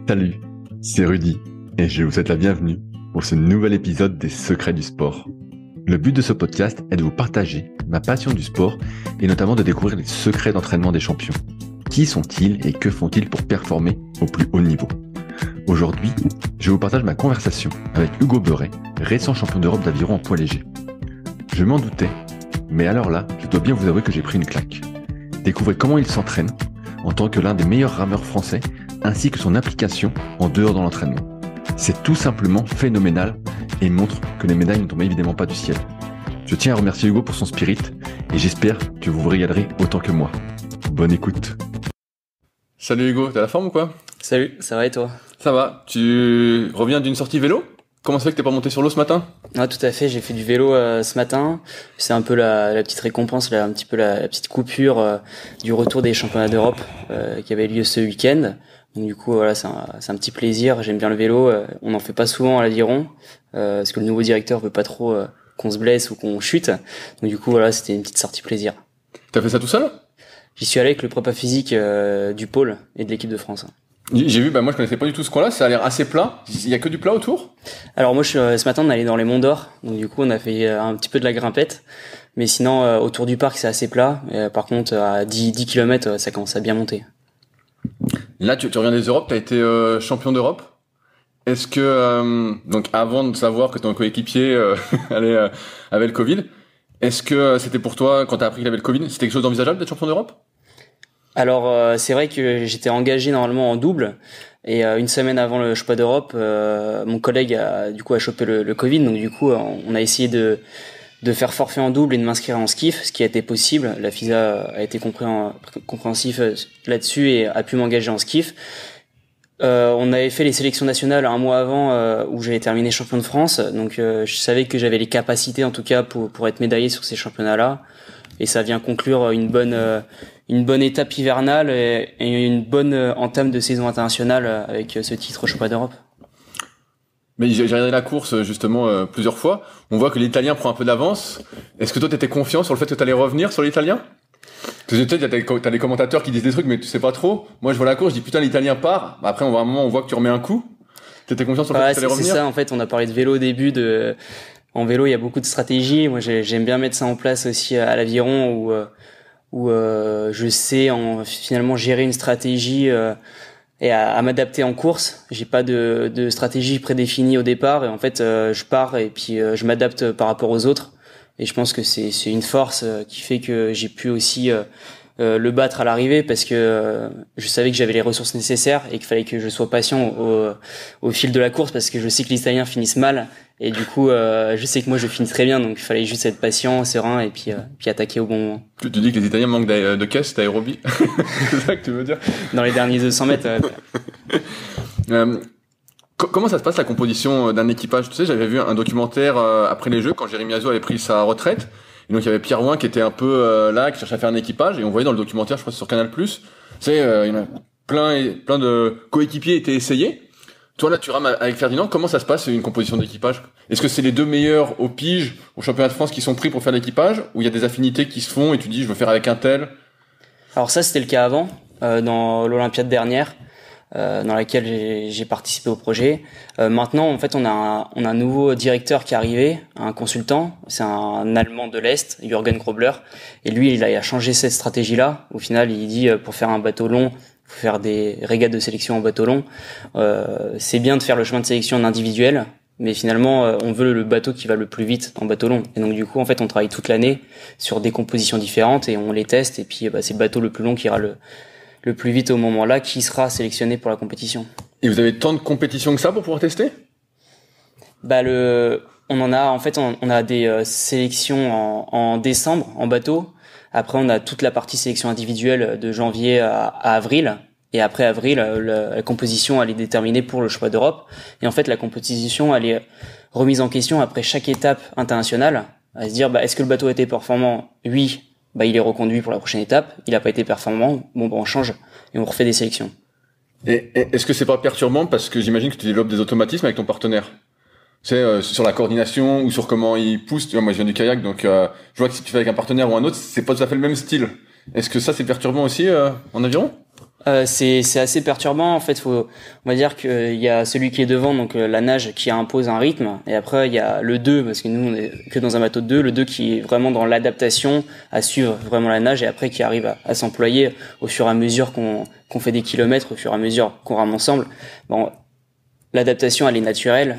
Salut, c'est Rudy et je vous souhaite la bienvenue pour ce nouvel épisode des Secrets du sport. Le but de ce podcast est de vous partager ma passion du sport et notamment de découvrir les secrets d'entraînement des champions. Qui sont-ils et que font-ils pour performer au plus haut niveau? Aujourd'hui, je vous partage ma conversation avec Hugo Beuret, récent champion d'Europe d'aviron en poids léger. Je m'en doutais, mais alors là, je dois bien vous avouer que j'ai pris une claque. Découvrez comment il s'entraîne en tant que l'un des meilleurs rameurs français, ainsi que son implication en dehors dans l'entraînement. C'est tout simplement phénoménal et montre que les médailles ne tombent évidemment pas du ciel. Je tiens à remercier Hugo pour son spirit et j'espère que vous vous régalerez autant que moi. Bonne écoute. Salut Hugo, t'as la forme ou quoi? Salut, ça va et toi? Ça va, tu reviens d'une sortie vélo? Comment ça fait que t'es pas monté sur l'eau ce matin? Ah, tout à fait, j'ai fait du vélo ce matin. C'est un peu la petite récompense, un petit peu la petite coupure du retour des championnats d'Europe qui avait lieu ce week-end. Donc du coup voilà, c'est un petit plaisir. J'aime bien le vélo. On n'en fait pas souvent à l'Aviron parce que le nouveau directeur veut pas trop qu'on se blesse ou qu'on chute. Donc du coup voilà, c'était une petite sortie plaisir. T'as fait ça tout seul? J'y suis allé avec le prépa physique du pôle et de l'équipe de France. J'ai vu, moi je connaissais pas du tout ce coin-là, ça a l'air assez plat. Il y a que du plat autour? Alors moi ce matin on est allé dans les Monts d'Or, donc du coup on a fait un petit peu de la grimpette, mais sinon autour du parc c'est assez plat. Par contre à 10 km ça commence à bien monter. Là tu reviens des Europes, t'as été champion d'Europe. Est-ce que, donc avant de savoir que ton coéquipier avait le Covid, est-ce que c'était pour toi, quand t'as appris qu'il avait le Covid, c'était quelque chose d'envisageable d'être champion d'Europe? Alors c'est vrai que j'étais engagé normalement en double et une semaine avant le championnat d'Europe, mon collègue a chopé le Covid, donc du coup on a essayé de faire forfait en double et de m'inscrire en skiff, ce qui a été possible. La FISA a été compréhensif là-dessus et a pu m'engager en skiff. On avait fait les sélections nationales un mois avant où j'avais terminé champion de France, donc je savais que j'avais les capacités en tout cas pour être médaillé sur ces championnats-là. Et ça vient conclure une bonne étape hivernale et une bonne entame de saison internationale avec ce titre au championnat d'Europe. Mais j'ai regardé la course justement plusieurs fois. On voit que l'Italien prend un peu d'avance. Est-ce que toi t'étais confiant sur le fait que t'allais revenir sur l'Italien? Parce que peut-être t'as des commentateurs qui disent des trucs mais tu sais pas trop. Moi je vois la course, je dis putain l'Italien part. Après on voit que tu remets un coup. T'étais confiant sur le fait que t'allais revenir? C'est ça en fait, on a parlé de vélo au début En vélo, il y a beaucoup de stratégies. Moi, j'aime bien mettre ça en place aussi à l'Aviron où je sais finalement gérer une stratégie et à m'adapter en course. J'ai pas de stratégie prédéfinie au départ et en fait, je pars et puis je m'adapte par rapport aux autres. Et je pense que c'est une force qui fait que j'ai pu aussi le battre à l'arrivée parce que je savais que j'avais les ressources nécessaires et qu'il fallait que je sois patient au fil de la course parce que je sais que les Italiens finissent mal et du coup je sais que moi je finis très bien, donc il fallait juste être patient, serein et puis attaquer au bon moment. Tu dis que les Italiens manquent de caisse d'aérobie? C'est ça que tu veux dire? Dans les derniers 200 mètres. Comment ça se passe la composition d'un équipage? Tu sais, j'avais vu un documentaire après les Jeux quand Jérémy Azou avait pris sa retraite. Et donc il y avait Pierre Ouin qui était un peu là, qui cherchait à faire un équipage, et on voyait dans le documentaire, je crois que c'est sur Canal+, tu sais, il y en a plein de coéquipiers étaient essayés. Toi là, tu rames avec Ferdinand, comment ça se passe une composition d'équipage? Est-ce que c'est les deux meilleurs au pige, au championnat de France qui sont pris pour faire l'équipage, ou il y a des affinités qui se font et tu dis je veux faire avec un tel? Alors ça c'était le cas avant, dans l'Olympiade dernière. Dans laquelle j'ai participé au projet. Maintenant, en fait, on a un nouveau directeur qui est arrivé, un consultant. C'est un Allemand de l'Est, Jürgen Grobler. Et lui, il a changé cette stratégie-là. Au final, il dit pour faire un bateau long, faut faire des régates de sélection en bateau long. C'est bien de faire le chemin de sélection en individuel, mais finalement, on veut le bateau qui va le plus vite en bateau long. Et donc, du coup, en fait, on travaille toute l'année sur des compositions différentes et on les teste. Et puis, c'est le bateau le plus long qui ira le plus vite au moment-là, qui sera sélectionné pour la compétition. Et vous avez tant de compétitions que ça pour pouvoir tester? On a des sélections en décembre en bateau. Après, on a toute la partie sélection individuelle de janvier à avril. Et après avril, la composition elle est déterminée pour le choix d'Europe. Et en fait, la composition elle est remise en question après chaque étape internationale, à se dire est-ce que le bateau a été performant? Oui. Il est reconduit pour la prochaine étape. Il n'a pas été performant. On change et on refait des sélections. Et est-ce que c'est pas perturbant parce que j'imagine que tu développes des automatismes avec ton partenaire? C'est sur la coordination ou sur comment il pousse. Tu vois, moi je viens du kayak, donc je vois que si tu fais avec un partenaire ou un autre, c'est pas tout à fait le même style. Est-ce que ça c'est perturbant aussi en aviron? C'est assez perturbant en fait. On va dire qu'il y a celui qui est devant, donc la nage, qui impose un rythme, et après il y a le 2, parce que nous on est que dans un bateau de 2, le 2 qui est vraiment dans l'adaptation à suivre vraiment la nage, et après qui arrive à s'employer au fur et à mesure qu'on fait des kilomètres, au fur et à mesure qu'on rame ensemble. Bon, l'adaptation elle est naturelle.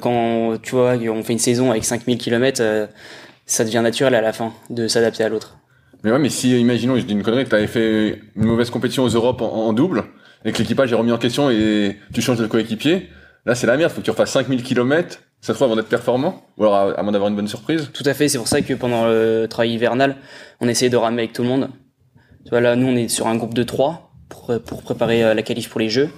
Quand tu vois on fait une saison avec 5000 kilomètres, ça devient naturel à la fin de s'adapter à l'autre. Mais ouais, mais si, imaginons, je dis une connerie, que t'avais fait une mauvaise compétition aux Europes en double, et que l'équipage est remis en question et tu changes de coéquipier, là c'est la merde, faut que tu refasses 5000 kilomètres, ça se trouve avant d'être performant, ou alors à moins d'avoir une bonne surprise. Tout à fait, c'est pour ça que pendant le travail hivernal, on essayait de ramer avec tout le monde. Tu vois, là, nous on est sur un groupe de 3 pour préparer la qualif pour les Jeux,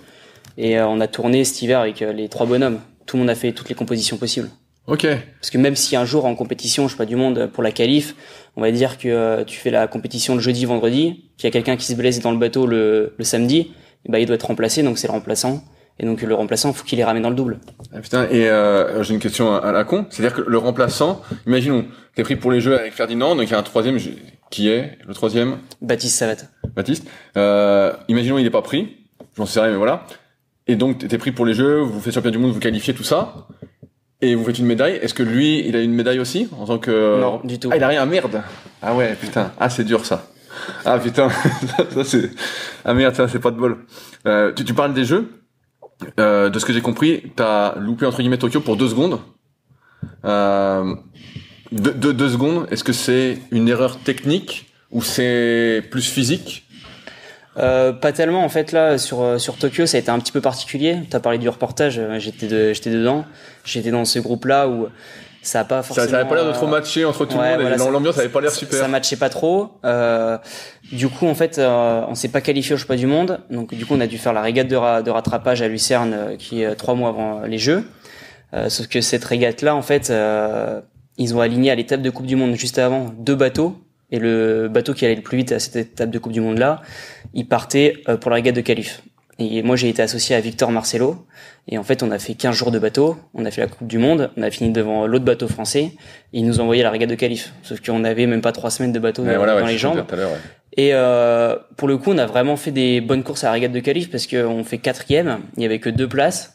et on a tourné cet hiver avec les 3 bonhommes. Tout le monde a fait toutes les compositions possibles. Ok. Parce que même si un jour en compétition, je sais pas, du monde pour la qualif, on va dire que tu fais la compétition le jeudi, vendredi, qu'il y a quelqu'un qui se blesse dans le bateau le samedi, et bah il doit être remplacé, donc c'est le remplaçant. Et donc le remplaçant, faut qu'il les ramène dans le double. Ah, putain, et j'ai une question à la con, c'est-à-dire que le remplaçant, imaginons, t'es pris pour les Jeux avec Ferdinand, donc il y a un troisième, qui est le troisième? Baptiste Savate. Baptiste. Imaginons il est pas pris, j'en sais rien, mais voilà. Et donc t'es pris pour les Jeux, vous faites champion du monde, vous qualifiez tout ça. Et vous faites une médaille. Est-ce que lui, il a une médaille aussi en tant que... Non, du tout. Ah, il a rien, merde. Ah ouais, putain. Ah, c'est dur ça. Ah putain, ça c'est... Ah merde, ça c'est pas de bol. Tu parles des Jeux. De ce que j'ai compris, t'as loupé entre guillemets Tokyo pour 2 secondes. 2 secondes. Est-ce que c'est une erreur technique ou c'est plus physique? Pas tellement en fait là sur Tokyo, ça a été un petit peu particulier. T'as parlé du reportage, j'étais dedans, j'étais dans ce groupe là où ça a pas forcément. Ça avait pas l'air de trop matcher entre tout le monde. Voilà, et l'ambiance avait pas l'air super. Ça matchait pas trop. Du coup en fait, on s'est pas qualifié au championnat du monde, donc du coup on a dû faire la régate de rattrapage à Lucerne qui est 3 mois avant les Jeux. Sauf que cette régate là en fait, ils ont aligné à l'étape de Coupe du Monde juste avant 2 bateaux. Et le bateau qui allait le plus vite à cette étape de Coupe du Monde là, il partait pour la régate de qualif. Et moi j'ai été associé à Victor Marcello, et en fait on a fait 15 jours de bateau, on a fait la Coupe du Monde, on a fini devant l'autre bateau français, et ils nous ont envoyé la régate de qualif. Sauf qu'on avait même pas 3 semaines de bateau dans les jambes. Et pour le coup on a vraiment fait des bonnes courses à la régate de qualif, parce qu'on fait 4e, il y avait que 2 places.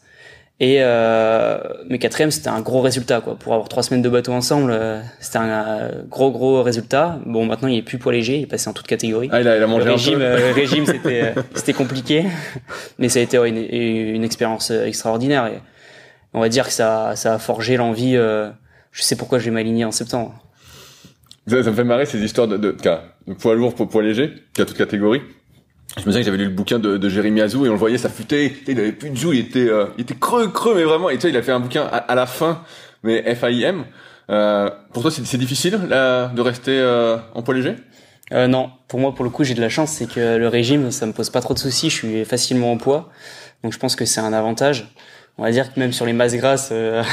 Et mais 4e c'était un gros résultat quoi, pour avoir 3 semaines de bateau ensemble, c'était un gros résultat. Bon maintenant il est plus poids léger, il est passé en toute catégorie. Ah il a mangé le régime c'était compliqué, mais ça a été une expérience extraordinaire, et on va dire que ça a forgé l'envie. Je sais pourquoi je vais m'aligner en septembre. Ça me fait marrer ces histoires de poids lourd pour poids léger, qui a toute catégorie. Je me souviens que j'avais lu le bouquin de Jérémy Azou et on le voyait s'affûter, il avait plus de joues, il était creux mais vraiment, et tu sais il a fait un bouquin à la fin, mais FAIM. Pour toi c'est difficile là de rester en poids léger? Non, pour moi pour le coup j'ai de la chance, c'est que le régime ça me pose pas trop de soucis, je suis facilement en poids, donc je pense que c'est un avantage. On va dire que même sur les masses grasses, je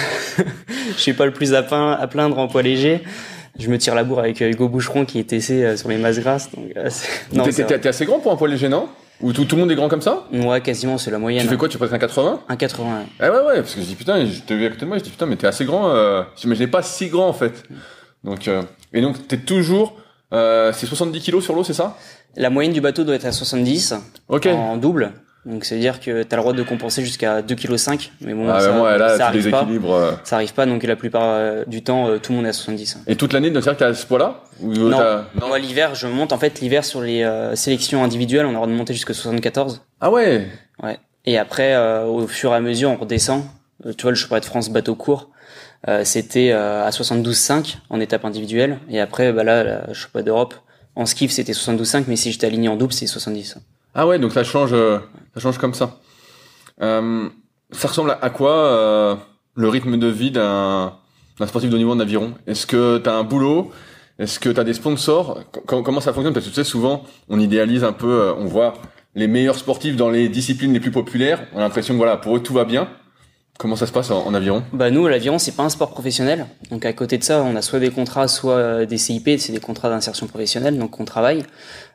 suis pas le plus à plaindre en poids léger. Je me tire la bourre avec Hugo Boucheron qui est TC sur les masses grasses. Donc, t'es assez grand pour un poids léger, non? Ou tout le monde est grand comme ça? Ouais, quasiment, c'est la moyenne. Tu fais quoi? Tu fais un 80? Un 80. Ah ouais, parce que je dis putain, je te vu à côté de moi, je dis putain, mais t'es assez grand. J'imaginais pas si grand en fait. Donc, et donc t'es toujours, c'est 70 kilos sur l'eau, c'est ça? La moyenne du bateau doit être à 70. Ok. En double. Donc, ça veut dire que t'as le droit de compenser jusqu'à 2,5 kg. Mais bon, ça arrive pas. Ça arrive pas, donc la plupart du temps, tout le monde est à 70. Et toute l'année, c'est-à-dire que t'es à ce poids-là? Non. Moi, l'hiver, je monte. En fait, l'hiver, sur les sélections individuelles, on a le droit de monter jusqu'à 74. Ah ouais? Ouais. Et après, au fur et à mesure, on redescend. Tu vois, le championnat de France bateau court, c'était à 72,5 en étape individuelle. Et après, là, le championnat d'Europe, en skiff, c'était 72,5, mais si j'étais aligné en double, c'est 70. Ah ouais, donc ça change comme ça. Ça ressemble à quoi le rythme de vie d'un sportif de haut niveau en aviron? Est-ce que t'as un boulot? Est-ce que t'as des sponsors? Comment ça fonctionne? Parce que tu sais, souvent, on idéalise un peu, on voit les meilleurs sportifs dans les disciplines les plus populaires. On a l'impression que voilà, pour eux, tout va bien. Comment ça se passe en aviron? Nous, l'aviron, c'est pas un sport professionnel. Donc, à côté de ça, on a soit des contrats, soit des CIP, c'est des contrats d'insertion professionnelle. Donc, on travaille.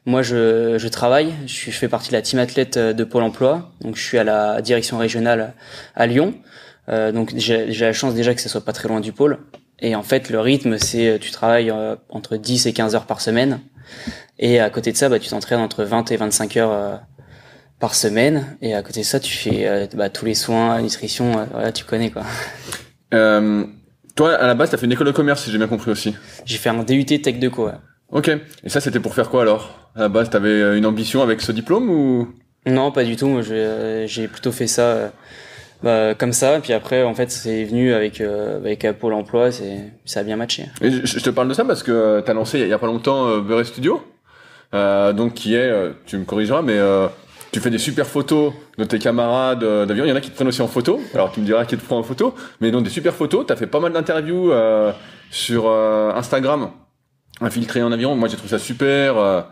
Moi, je travaille. Je fais partie de la team athlète de Pôle emploi. Donc, je suis à la direction régionale à Lyon. Donc, j'ai la chance déjà que ça soit pas très loin du pôle. Et en fait, le rythme, c'est, tu travailles entre 10 et 15 heures par semaine. Et à côté de ça, tu t'entraînes entre 20 et 25 heures par semaine. Et à côté de ça, tu fais tous les soins, nutrition, voilà, tu connais quoi. Toi, à la base, t'as fait une école de commerce, si j'ai bien compris aussi. J'ai fait un DUT Tech Deco. Ouais. Ok. Et ça, c'était pour faire quoi alors? À la base, t'avais une ambition avec ce diplôme ou? Non, pas du tout. Moi, j'ai plutôt fait ça comme ça. Puis après, en fait, c'est venu avec Pôle Emploi. Ça a bien matché. Et je te parle de ça parce que t'as lancé il y a pas longtemps Beurre Studio, donc qui est, tu me corrigeras, mais tu fais des super photos de tes camarades d'avion. Il y en a qui te prennent aussi en photo. Alors tu me diras qui te prend en photo, mais donc des super photos. T'as fait pas mal d'interviews sur Instagram, infiltré en aviron. Moi j'ai trouvé ça super.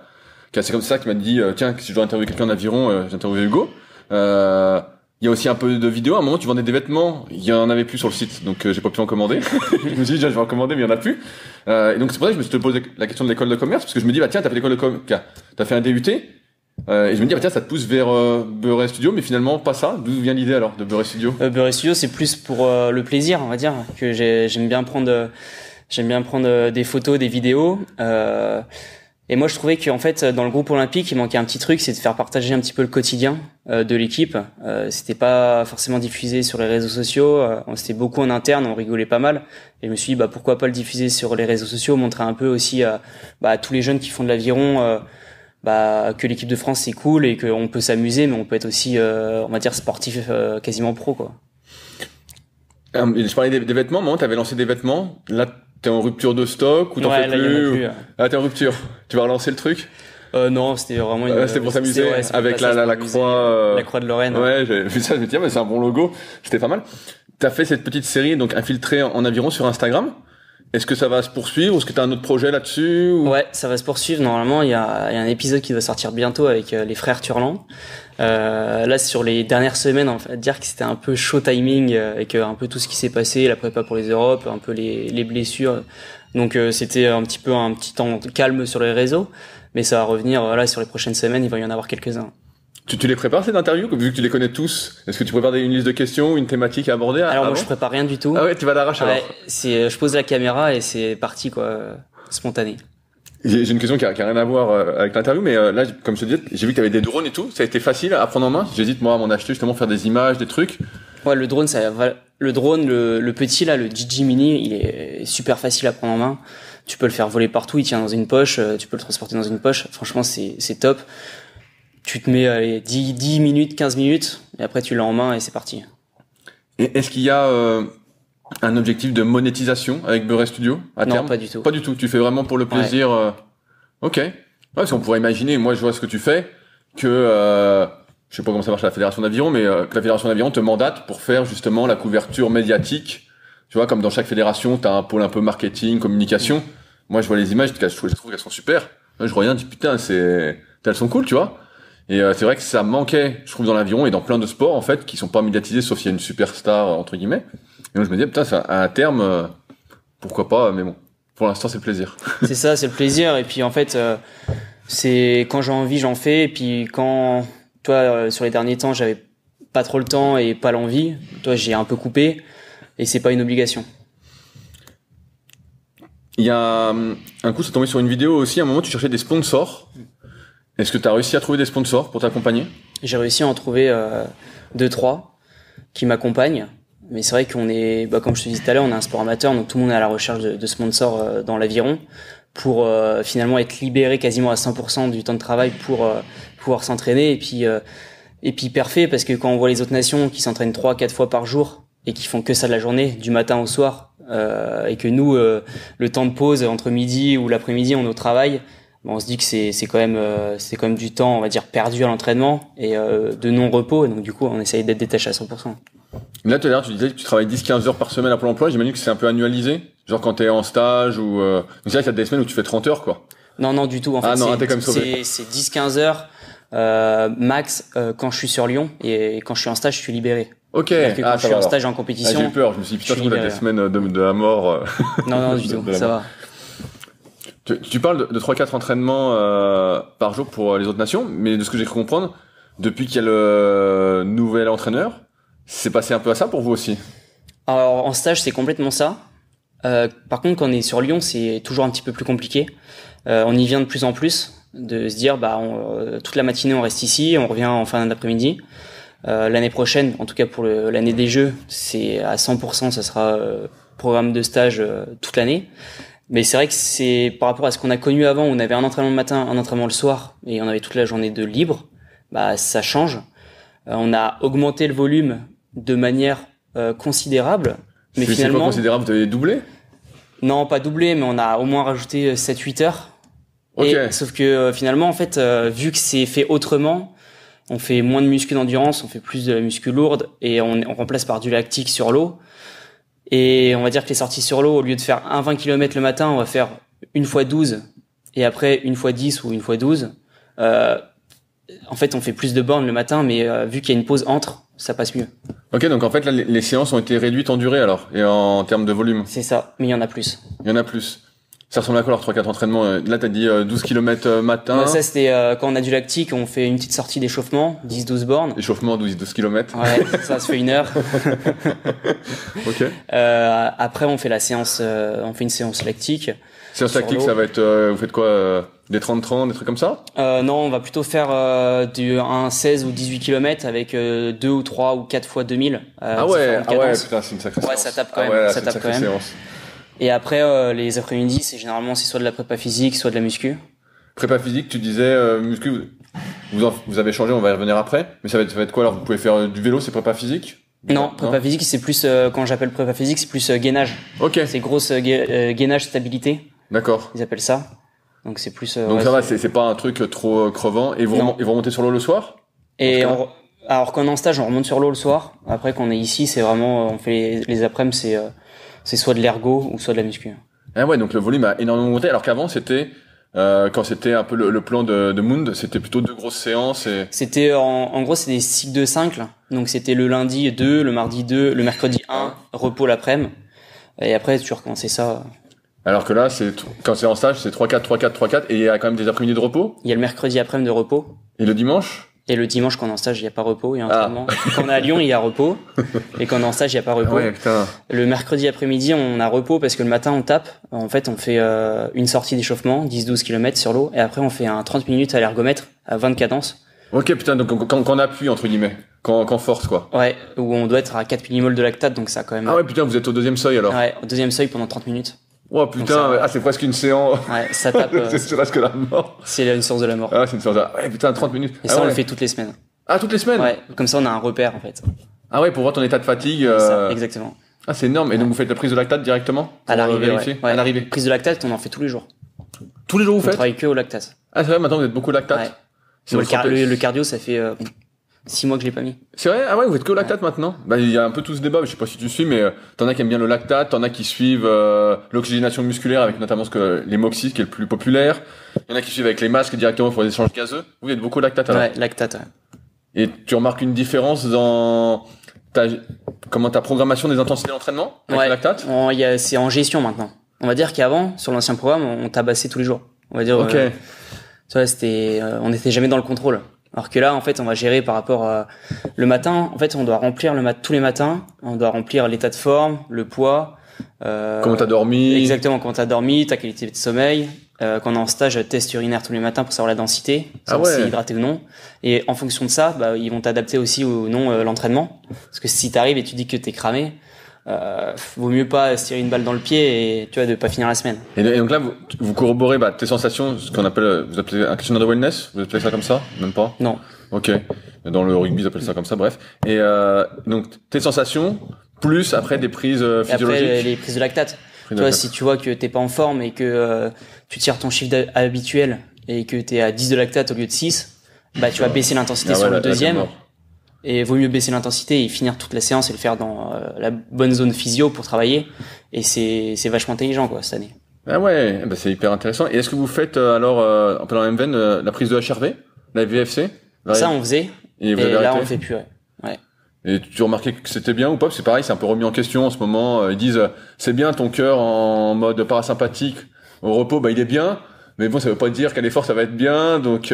C'est comme ça qu'il m'a dit tiens, si je dois interviewer quelqu'un en aviron, j'interviewe Hugo. Il y a aussi un peu de vidéos. À un moment, tu vendais des vêtements. Il y en avait plus sur le site, donc j'ai pas pu en commander. Je me suis dit, je vais en commander, mais il y en a plus. Et donc c'est pour ça que je me suis posé la question de l'école de commerce, parce que je me dis, bah tiens, t'as fait l'école de commerce, t'as fait un DUT. Et je me dis, bah tiens, ça te pousse vers Beurre Studio, mais finalement pas ça. D'où vient l'idée alors de Beurre Studio? Beurre Studio, c'est plus pour le plaisir, on va dire, que j'aime bien prendre des photos, des vidéos. Et moi, je trouvais qu'en fait, dans le groupe olympique, il manquait un petit truc, c'est de faire partager un petit peu le quotidien de l'équipe. C'était pas forcément diffusé sur les réseaux sociaux. C'était beaucoup en interne, on rigolait pas mal. Et je me suis dit, pourquoi pas le diffuser sur les réseaux sociaux, montrer un peu aussi à tous les jeunes qui font de l'aviron, que l'équipe de France c'est cool et qu'on peut s'amuser, mais on peut être aussi, on va dire, sportif quasiment pro, quoi. Je parlais des vêtements. Moi, t'avais lancé des vêtements. Là, t'es en rupture de stock ou t'en fais plus? Ah, t'es en rupture. Tu vas relancer le truc? Non, c'était vraiment c'était pour s'amuser avec la croix. La croix de Lorraine. Ouais, j'ai vu ça, je me dis, mais c'est un bon logo. C'était pas mal. T'as fait cette petite série, donc infiltrée en aviron sur Instagram. Est-ce que ça va se poursuivre? Est-ce que t'as un autre projet là-dessus ou... Ouais, ça va se poursuivre. Normalement, il y a un épisode qui va sortir bientôt avec les frères Turlan. Là, sur les dernières semaines, on va dire que c'était un peu chaud timing avec un peu tout ce qui s'est passé, la prépa pour les Europes, un peu les blessures. Donc c'était un petit temps calme sur les réseaux, mais ça va revenir là sur les prochaines semaines, il va y en avoir quelques-uns. Tu les prépares ces interviews, vu que tu les connais tous? Est-ce que tu prépares une liste de questions, une thématique à aborder? Alors moi je prépare rien du tout. Ah ouais, tu vas à l'arrache alors? Je pose la caméra et c'est parti quoi, spontané. J'ai une question qui a rien à voir avec l'interview, mais là, comme je te disais, j'ai vu que tu avais des drones et tout. Ça a été facile à prendre en main? J'hésite moi à m'en acheter justement, faire des images, des trucs. Ouais, le drone, le petit là, le DJI Mini, il est super facile à prendre en main. Tu peux le faire voler partout, il tient dans une poche, tu peux le transporter dans une poche. Franchement, c'est top. Tu te mets 10 minutes, 15 minutes, et après tu l'as en main et c'est parti. Et est-ce qu'il y a un objectif de monétisation avec Beurre Studio à terme? Non, pas du tout. Pas du tout. Tu fais vraiment pour le plaisir. Ouais. Ok. Ouais, parce qu'on pourrait imaginer, moi je vois ce que tu fais, que je sais pas comment ça marche à la Fédération d'Aviron, mais que la Fédération d'Aviron te mandate pour faire justement la couverture médiatique. Tu vois, comme dans chaque fédération, t'as un pôle un peu marketing, communication. Moi, je vois les images, je trouve qu'elles sont super. Moi, je regarde, je dis putain, elles sont cool, tu vois. Et c'est vrai que ça manquait, je trouve, dans l'aviron et dans plein de sports en fait, qui sont pas médiatisés, sauf s'il y a une superstar entre guillemets. Et donc je me disais putain, ça, à un terme, pourquoi pas, mais bon, pour l'instant c'est le plaisir. C'est ça, c'est le plaisir. Et puis en fait, c'est quand j'ai envie, j'en fais. Et puis quand, toi, sur les derniers temps, j'avais pas trop le temps et pas l'envie. Toi, j'ai un peu coupé. Et c'est pas une obligation. Il y a un coup, c'est tombé sur une vidéo aussi. À un moment, tu cherchais des sponsors. Est-ce que tu as réussi à trouver des sponsors pour t'accompagner? J'ai réussi à en trouver 2-3 qui m'accompagnent. Mais c'est vrai qu'on est, comme je te disais tout à l'heure, on est un sport amateur, donc tout le monde est à la recherche de sponsors dans l'aviron pour finalement être libéré quasiment à 100% du temps de travail pour pouvoir s'entraîner et puis parfait, parce que quand on voit les autres nations qui s'entraînent 3-4 fois par jour et qui font que ça de la journée, du matin au soir, et que nous, le temps de pause entre midi ou l'après-midi, on est au travail, on se dit que c'est quand même du temps, on va dire, perdu à l'entraînement et de non-repos, et donc du coup, on essaye d'être détaché à 100%. Là, tout à l'heure, tu disais que tu travailles 10-15 heures par semaine à Pôle emploi. J'imagine que c'est un peu annualisé. Genre quand t'es en stage ou... Donc c'est vrai qu'il y a des semaines où tu fais 30 heures, quoi. Non, du tout. En fait, t'es comme sauvé. C'est 10-15 heures max quand je suis sur Lyon. Et quand je suis en stage, je suis libéré. Ok. Quand je suis en stage en compétition... j'ai eu peur. Je me suis dit, putain, je trouve que t'as des semaines de la mort. Non, du tout. Ça va. Tu parles de 3-4 entraînements par jour pour les autres nations. Mais de ce que j'ai cru comprendre, depuis qu'il y a le nouvel entraîneur, c'est passé un peu à ça pour vous aussi? Alors en stage c'est complètement ça. Par contre quand on est sur Lyon c'est toujours un petit peu plus compliqué. On y vient de plus en plus. de se dire toute la matinée on reste ici, on revient en fin d'après-midi. L'année prochaine, en tout cas pour l'année des Jeux, c'est à 100%, ça sera programme de stage toute l'année. Mais c'est vrai que c'est par rapport à ce qu'on a connu avant, où on avait un entraînement le matin, un entraînement le soir, et on avait toute la journée de libre. Ça change. On a augmenté le volume de manière considérable. Mais c'est finalement, pas considérable, vous avez doublé? Non, pas doublé, mais on a au moins rajouté 7-8 heures. Okay. Et, sauf que finalement, en fait, vu que c'est fait autrement, on fait moins de muscu d'endurance, on fait plus de la muscu lourde, et on remplace par du lactique sur l'eau. Et on va dire que les sorties sur l'eau, au lieu de faire un 20 km le matin, on va faire une fois 12, et après une fois 10 ou une fois 12. En fait, on fait plus de bornes le matin, mais vu qu'il y a une pause entre, ça passe mieux. Ok, donc en fait, là, les séances ont été réduites en durée alors, et en termes de volume. C'est ça, mais il y en a plus. Il y en a plus. Ça ressemble à quoi alors 3-4 entraînements? Là, t'as dit 12 km matin. Ça, c'était quand on a du lactique, on fait une petite sortie d'échauffement, 10-12 bornes. Échauffement 12 km. Ouais, ça se fait 1 heure. Ok. Après, on fait on fait une séance lactique. Séance lactique, ça va être, vous faites quoi, des 30-30, des trucs comme ça? Non, on va plutôt faire un 16 ou 18 km avec 2 ou 3 ou 4 fois 2000. Ah ouais, putain, c'est une sacrée séance. Ouais, ça tape quand même. Ouais, ça tape quand même. Séance. Et après, les après-midi, c'est soit de la prépa physique, soit de la muscu. Prépa physique, tu disais muscu, vous avez changé, on va y revenir après. Mais ça va être quoi alors? Vous pouvez faire du vélo, c'est prépa physique? Non, prépa physique, c'est plus, quand j'appelle prépa physique, c'est plus gainage. Ok. C'est grosse gainage stabilité. D'accord. Ils appellent ça. Donc c'est plus. Donc ça va, c'est pas un truc trop crevant. Et vous remontez sur l'eau le soir? Et alors quand on est en stage, on remonte sur l'eau le soir. Après, quand on est ici, c'est vraiment, on fait les après-midi, c'est soit de l'ergo ou soit de la muscu. Ah ouais, donc le volume a énormément monté. Alors qu'avant, c'était quand c'était un peu le plan de Mound, c'était plutôt 2 grosses séances. Et... C'était en gros, c'est des cycles de 5. Donc c'était le lundi 2, le mardi 2, le mercredi 1, repos l'après-midi. Et après, tu recommençais ça. Alors que là, quand c'est en stage, c'est 3-4, 3-4, 3-4, et il y a quand même des après-midi de repos. Il y a le mercredi après-midi de repos. Et le dimanche? Et le dimanche, quand on est en stage, il n'y a pas repos, il y a entraînement. Quand on est à Lyon, il y a repos. Et quand on est en stage, il n'y a pas repos. Ah ouais, putain. Le mercredi après-midi, on a repos parce que le matin, on tape. En fait, on fait une sortie d'échauffement, 10-12 km sur l'eau. Et après, on fait un 30 minutes à l'ergomètre, à 20 cadences. Ok, putain, donc quand on appuie, entre guillemets. Quand force, quoi. Ouais, où on doit être à 4 millimoles de lactate, donc ça quand même. Ah ouais, putain, vous êtes au 2e seuil alors. Ouais, au 2e seuil pendant 30 minutes. Oh putain, c'est presque une séance. Ouais, ça tape. C'est presque la mort. C'est une séance de la mort. Ah, c'est une séance de la... Ouais, putain, 30 minutes. Et ça, on le fait toutes les semaines. Ah, toutes les semaines? Ouais, comme ça, on a un repère, en fait. Ah ouais, pour voir ton état de fatigue. Ça, exactement. Ah, c'est énorme. Et donc, vous faites la prise de lactate directement? À l'arrivée, ouais. À l'arrivée. Prise de lactate, on en fait tous les jours. Tous les jours, vous faites? On travaille que au lactate. Ah, c'est vrai, maintenant, vous êtes beaucoup lactate. Ouais. Le cardio, ça fait 6 mois que je l'ai pas mis. C'est vrai? Ah ouais, vous êtes que au lactate maintenant? Bah, il y a un peu tout ce débat, je sais pas si tu suis, mais t'en as qui aiment bien le lactate, t'en as qui suivent l'oxygénation musculaire avec notamment les MOXY, qui est le plus populaire. Il y en a qui suivent avec les masques directement pour les échanges gazeux. Vous êtes beaucoup lactate alors? Ouais, lactate, ouais. Et tu remarques une différence dans ta programmation des intensités d'entraînement avec le lactate? C'est en gestion maintenant. On va dire qu'avant, sur l'ancien programme, on tabassait tous les jours. On va dire, ok. Tu vois, on n'était jamais dans le contrôle. Alors que là, en fait, on va gérer par rapport à le matin. En fait, on doit remplir tous les matins. On doit remplir l'état de forme, le poids. Comment t'as dormi? Exactement, comment t'as dormi, ta qualité de sommeil. Quand on est en stage, test urinaire tous les matins pour savoir la densité, savoir si c'est hydraté ou non. Et en fonction de ça, ils vont t'adapter aussi ou non l'entraînement. Parce que si t'arrives et tu dis que t'es cramé, vaut mieux pas se tirer une balle dans le pied et tu vois de pas finir la semaine. Et donc là, vous corroborez tes sensations, ce qu'on appelle, vous appelez un questionnaire de wellness, vous appelez ça comme ça? Même pas? Non. Ok. Dans le rugby, ils appellent ça comme ça, bref. Et donc tes sensations plus après des prises physiologiques. Et après les prises de lactate. Tu vois, si tu vois que t'es pas en forme et que tu tires ton chiffre habituel et que t'es à 10 de lactate au lieu de 6, tu vas baisser l'intensité sur le deuxième. Et vaut mieux baisser l'intensité et finir toute la séance et le faire dans la bonne zone physio pour travailler. Et c'est vachement intelligent, quoi, cette année. Ah ouais, c'est hyper intéressant. Et est-ce que vous faites alors, un peu dans la même veine, la prise de HRV, la VFC? Ça, on faisait. Et là, on le fait plus, ouais. Et tu remarquais que c'était bien ou pas? Parce que c'est pareil, c'est un peu remis en question en ce moment. Ils disent, c'est bien ton cœur en mode parasympathique au repos, il est bien. Mais bon, ça veut pas dire qu'à l'effort, ça va être bien, donc...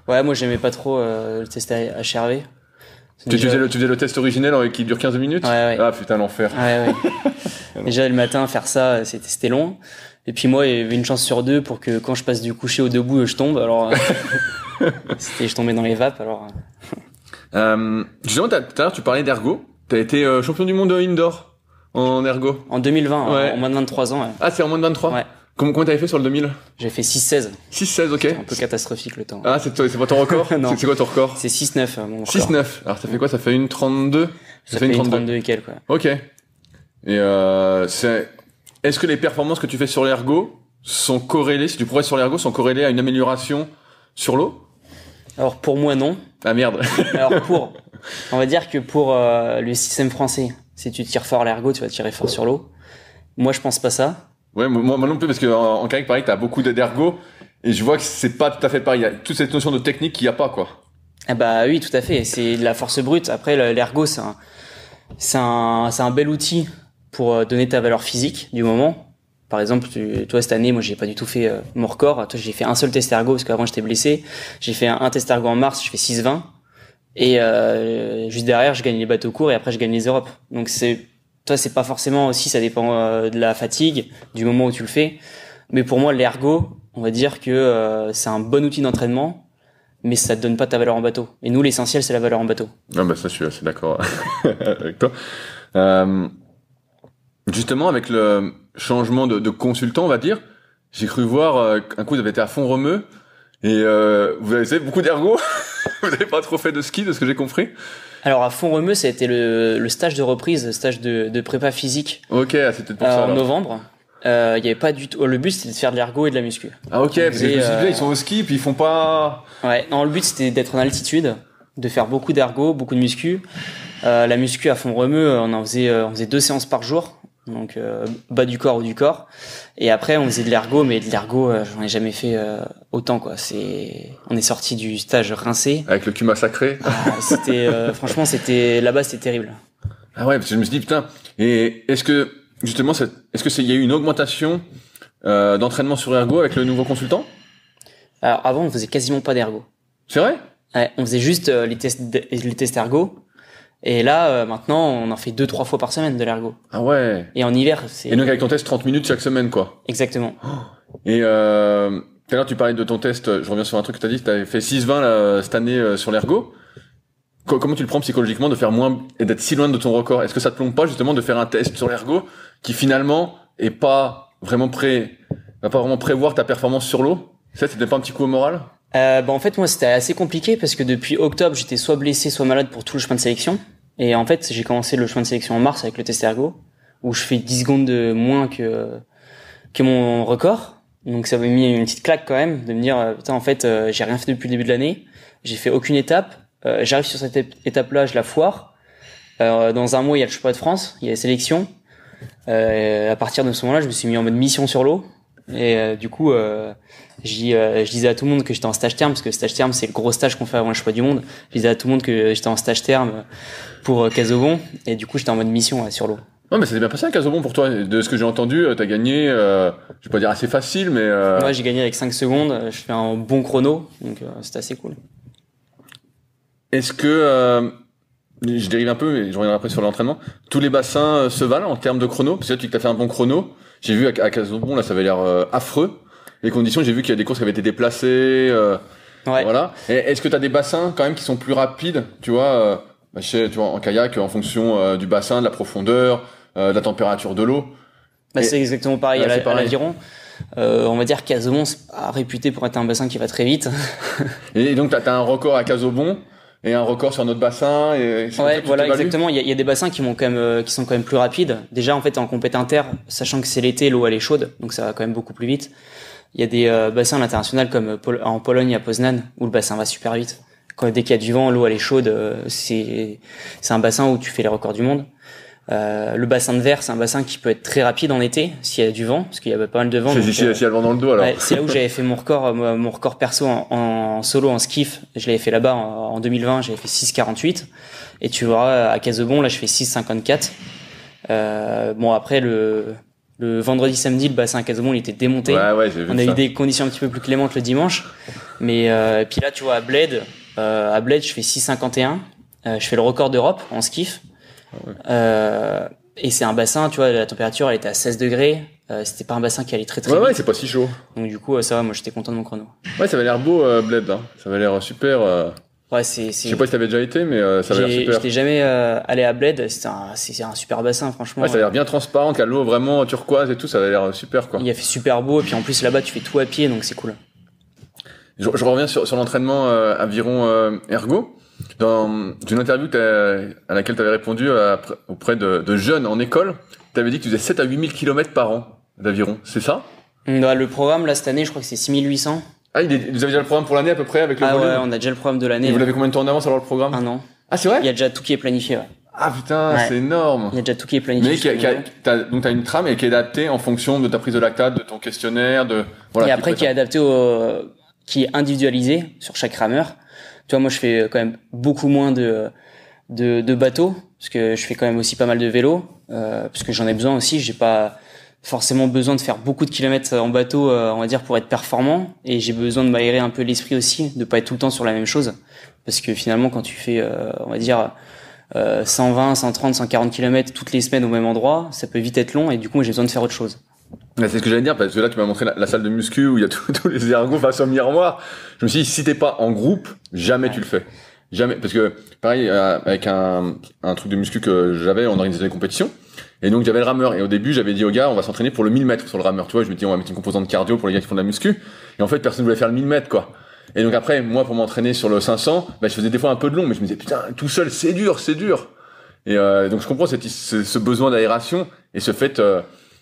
Ouais, moi, j'aimais pas trop le test HRV. Tu faisais le test originel qui dure 15 minutes? Ouais. Ah putain, l'enfer. Ouais. Déjà, le matin, faire ça, c'était long. Et puis moi, il y avait une chance sur deux pour que quand je passe du coucher au debout, je tombe. Alors, je tombais dans les vapes. Alors. Justement, tout à l'heure, tu parlais d'ergo. T'as été champion du monde indoor en ergo. En 2020, ouais. En moins de 23 ans. Ouais. Ah, c'est en moins de 23 ? Ouais. Comment t'avais fait sur le 2000 ? J'ai fait 6-16. 6-16, ok. C'est un peu catastrophique le temps. Ah, c'est pas ton record ? Non. C'est quoi ton record ? C'est 6-9, mon record. 6-9. Alors, ça fait quoi ? Ça fait une 32 ? Ça fait une 32 et quelques, ouais. Ok. Et est-ce que les performances que tu fais sur l'ergo sont corrélées, si tu progresses sur l'ergo, sont corrélées à une amélioration sur l'eau ? Alors pour moi, non. Ah merde. Alors on va dire que pour le système français, si tu tires fort à l'ergo, tu vas tirer fort sur l'eau. Moi, je pense pas ça. Ouais, moi non plus, parce que en kayak, pareil, t'as beaucoup d'ergo, et je vois que c'est pas tout à fait pareil. Il y a toute cette notion de technique qu'il y a pas, quoi. Ah bah oui, tout à fait. C'est de la force brute. Après, l'ergo, c'est un bel outil pour donner ta valeur physique du moment. Par exemple, toi, cette année, moi, j'ai pas du tout fait mon record. Toi, j'ai fait un seul test ergo, parce qu'avant, j'étais blessé. J'ai fait un test ergo en mars, je fais 6,20. Et juste derrière, je gagne les bateaux courts, et après, je gagne les Europes. Donc, toi, c'est pas forcément aussi, ça dépend de la fatigue, du moment où tu le fais. Mais pour moi, l'ergo, on va dire que c'est un bon outil d'entraînement, mais ça te donne pas ta valeur en bateau. Et nous, l'essentiel, c'est la valeur en bateau. Ah bah ça, je suis assez d'accord avec toi. Justement, avec le changement de consultant, on va dire, j'ai cru voir un coup, vous avez été à Font-Romeu, et vous avez fait beaucoup d'ergo. Vous n'avez pas trop fait de ski, de ce que j'ai compris. Alors à Font-Romeu, ça a été le stage de reprise, le stage de prépa physique. Ok, c'était pour ça. En novembre. Il y avait pas du tout. Le but, c'était de faire de l'ergo et de la muscu. Ah ok, parce que je me suis dit, ils sont au ski, puis ils font pas. Ouais. Non, le but, c'était d'être en altitude, de faire beaucoup d'ergo, beaucoup de muscu. La muscu à Font-Romeu, on faisait 2 séances par jour. Donc bas du corps ou du corps, et après on faisait de l'ergo, mais de l'ergo j'en ai jamais fait autant, quoi. On est sorti du stage rincé avec le cul massacré. C'était franchement, là-bas, c'était terrible. Ah ouais, parce que je me suis dit putain, et est-ce que justement il y a eu une augmentation d'entraînement sur ergo avec le nouveau consultant? Alors avant on faisait quasiment pas d'ergo. C'est vrai? Ouais, on faisait juste les tests ergo. Et là, maintenant, on en fait 2-3 fois par semaine de l'ergo. Ah ouais. Et en hiver, Et donc avec ton test 30 minutes chaque semaine, quoi. Exactement. Et tout à l'heure, tu parlais de ton test, je reviens sur un truc que tu as dit, tu avais fait 6,20 cette année sur l'ergo. Comment tu le prends psychologiquement de faire moins et d'être si loin de ton record? Est-ce que ça te plombe pas justement de faire un test sur l'ergo qui finalement est pas vraiment va pas vraiment prévoir ta performance sur l'eau? Ça, c'était pas un petit coup au moral? En fait, moi, c'était assez compliqué parce que depuis octobre, j'étais soit blessé, soit malade pour tout le chemin de sélection. Et en fait, j'ai commencé le chemin de sélection en mars avec le test ergo, où je fais 10 secondes de moins que mon record. Donc ça m'a mis une petite claque quand même, de me dire, putain, en fait, j'ai rien fait depuis le début de l'année. J'ai fait aucune étape. J'arrive sur cette étape-là, je la foire. Dans un mois, il y a le championnat de France, il y a les sélections. À partir de ce moment-là, je me suis mis en mode mission sur l'eau. Et du coup, je disais à tout le monde que j'étais en stage terme, parce que le stage terme, c'est le gros stage qu'on fait avant le championnat du monde. Je disais à tout le monde que j'étais en stage terme pour Casobon, et du coup, j'étais en mode mission sur l'eau. Non, mais ça s'est bien passé à Casobon pour toi. De ce que j'ai entendu, t'as gagné, je vais pas dire assez facile, mais... Ouais, j'ai gagné avec 5 secondes, je fais un bon chrono, donc c'était assez cool. Est-ce que... je dérive un peu, mais je reviendrai après sur l'entraînement. Tous les bassins se valent en termes de chrono? Parce que tu as fait un bon chrono. J'ai vu à Casobon, là, ça avait l'air affreux. Les conditions, j'ai vu qu'il y a des courses qui avaient été déplacées. Ouais. Voilà. Et est-ce que tu as des bassins quand même qui sont plus rapides, tu vois, tu vois, en kayak, en fonction du bassin, de la profondeur, de la température de l'eau? C'est exactement pareil, à l'aviron. On va dire Casobon, c'est pas réputé pour être un bassin qui va très vite. Et donc t'as un record à Casobon et un record sur notre bassin. Ouais, voilà, exactement. Il y a des bassins qui sont quand même plus rapides. Déjà, en fait, en compète inter, sachant que c'est l'été, l'eau elle est chaude, donc ça va quand même beaucoup plus vite. Il y a des bassins à l'international comme en Pologne à Poznan où le bassin va super vite. Dès qu'il y a du vent, l'eau elle est chaude. C'est un bassin où tu fais les records du monde. Le bassin de Verre, c'est un bassin qui peut être très rapide en été s'il y a du vent, parce qu'il y a pas mal de vent. S'il y a le vent dans le dos, alors. Ouais, c'est là où j'avais fait mon record perso en solo en skiff. Je l'avais fait là-bas en 2020, j'avais fait 6,48. Et tu vois, à Casobon, là, je fais 6,54. Après, le vendredi, samedi, le bassin à Casobon, il était démonté. Ouais, j'ai vu On a eu des conditions un petit peu plus clémentes le dimanche. Mais, puis là, tu vois, à Bled, je fais 6,51. Je fais le record d'Europe en skiff. Et c'est un bassin, tu vois, la température elle était à 16 degrés. C'était pas un bassin qui allait très vite. Ouais, c'est pas si chaud. Donc du coup, ça va, moi j'étais content de mon chrono. Ouais, ça avait l'air beau, Bled, hein. Ça avait l'air super. Ouais, Je sais pas si t'avais déjà été, mais ça avait l'air super. J'étais jamais allé à Bled. C'est un super bassin, franchement. Ouais, ça a l'air bien transparent, la l'eau vraiment turquoise et tout, ça avait l'air super, quoi. Il a fait super beau, et puis en plus là-bas, tu fais tout à pied, donc c'est cool. Je reviens sur l'entraînement aviron ergo. Dans une interview à laquelle tu avais répondu auprès de jeunes en école, tu avais dit que tu faisais 7 à 8 000 km par an d'aviron, c'est ça? Le programme, là, cette année, je crois que c'est 6800. Ah, vous avez déjà le programme pour l'année à peu près avec le volume? Ouais, on a déjà le programme de l'année. Et vous l'avez combien de temps en avance alors le programme? Un an. Ah, c'est vrai? Il y a déjà tout qui est planifié, ouais. Ah putain, ouais. C'est énorme. Il y a déjà tout qui est planifié. Mais donc t'as une trame et qui est adaptée en fonction de ta prise de lactate, de ton questionnaire, voilà. Et après qui est adapté qui est individualisé sur chaque rameur. Tu vois, moi je fais quand même beaucoup moins de bateaux parce que je fais quand même aussi pas mal de vélo parce que j'en ai besoin aussi. J'ai pas forcément besoin de faire beaucoup de kilomètres en bateau, on va dire, pour être performant. Et j'ai besoin de m'aérer un peu l'esprit aussi, de pas être tout le temps sur la même chose. Parce que finalement, quand tu fais, on va dire, 120, 130, 140 km toutes les semaines au même endroit, ça peut vite être long et du coup, j'ai besoin de faire autre chose. C'est ce que j'allais dire, parce que là, tu m'as montré la salle de muscu où il y a tous les ergots face au miroir. Je me suis dit, si t'es pas en groupe, jamais tu le fais. Jamais. Parce que, pareil, avec un truc de muscu que j'avais, on organisait des compétitions. Et donc, j'avais le rameur. Et au début, j'avais dit aux gars, on va s'entraîner pour le 1000 mètres sur le rameur. Tu vois, je me dis, on va mettre une composante cardio pour les gars qui font de la muscu. Et en fait, personne voulait faire le 1000 mètres, quoi. Et donc après, moi, pour m'entraîner sur le 500, je faisais des fois un peu de long, mais je me disais, putain, tout seul, c'est dur. Et donc, je comprends ce besoin d'aération et ce fait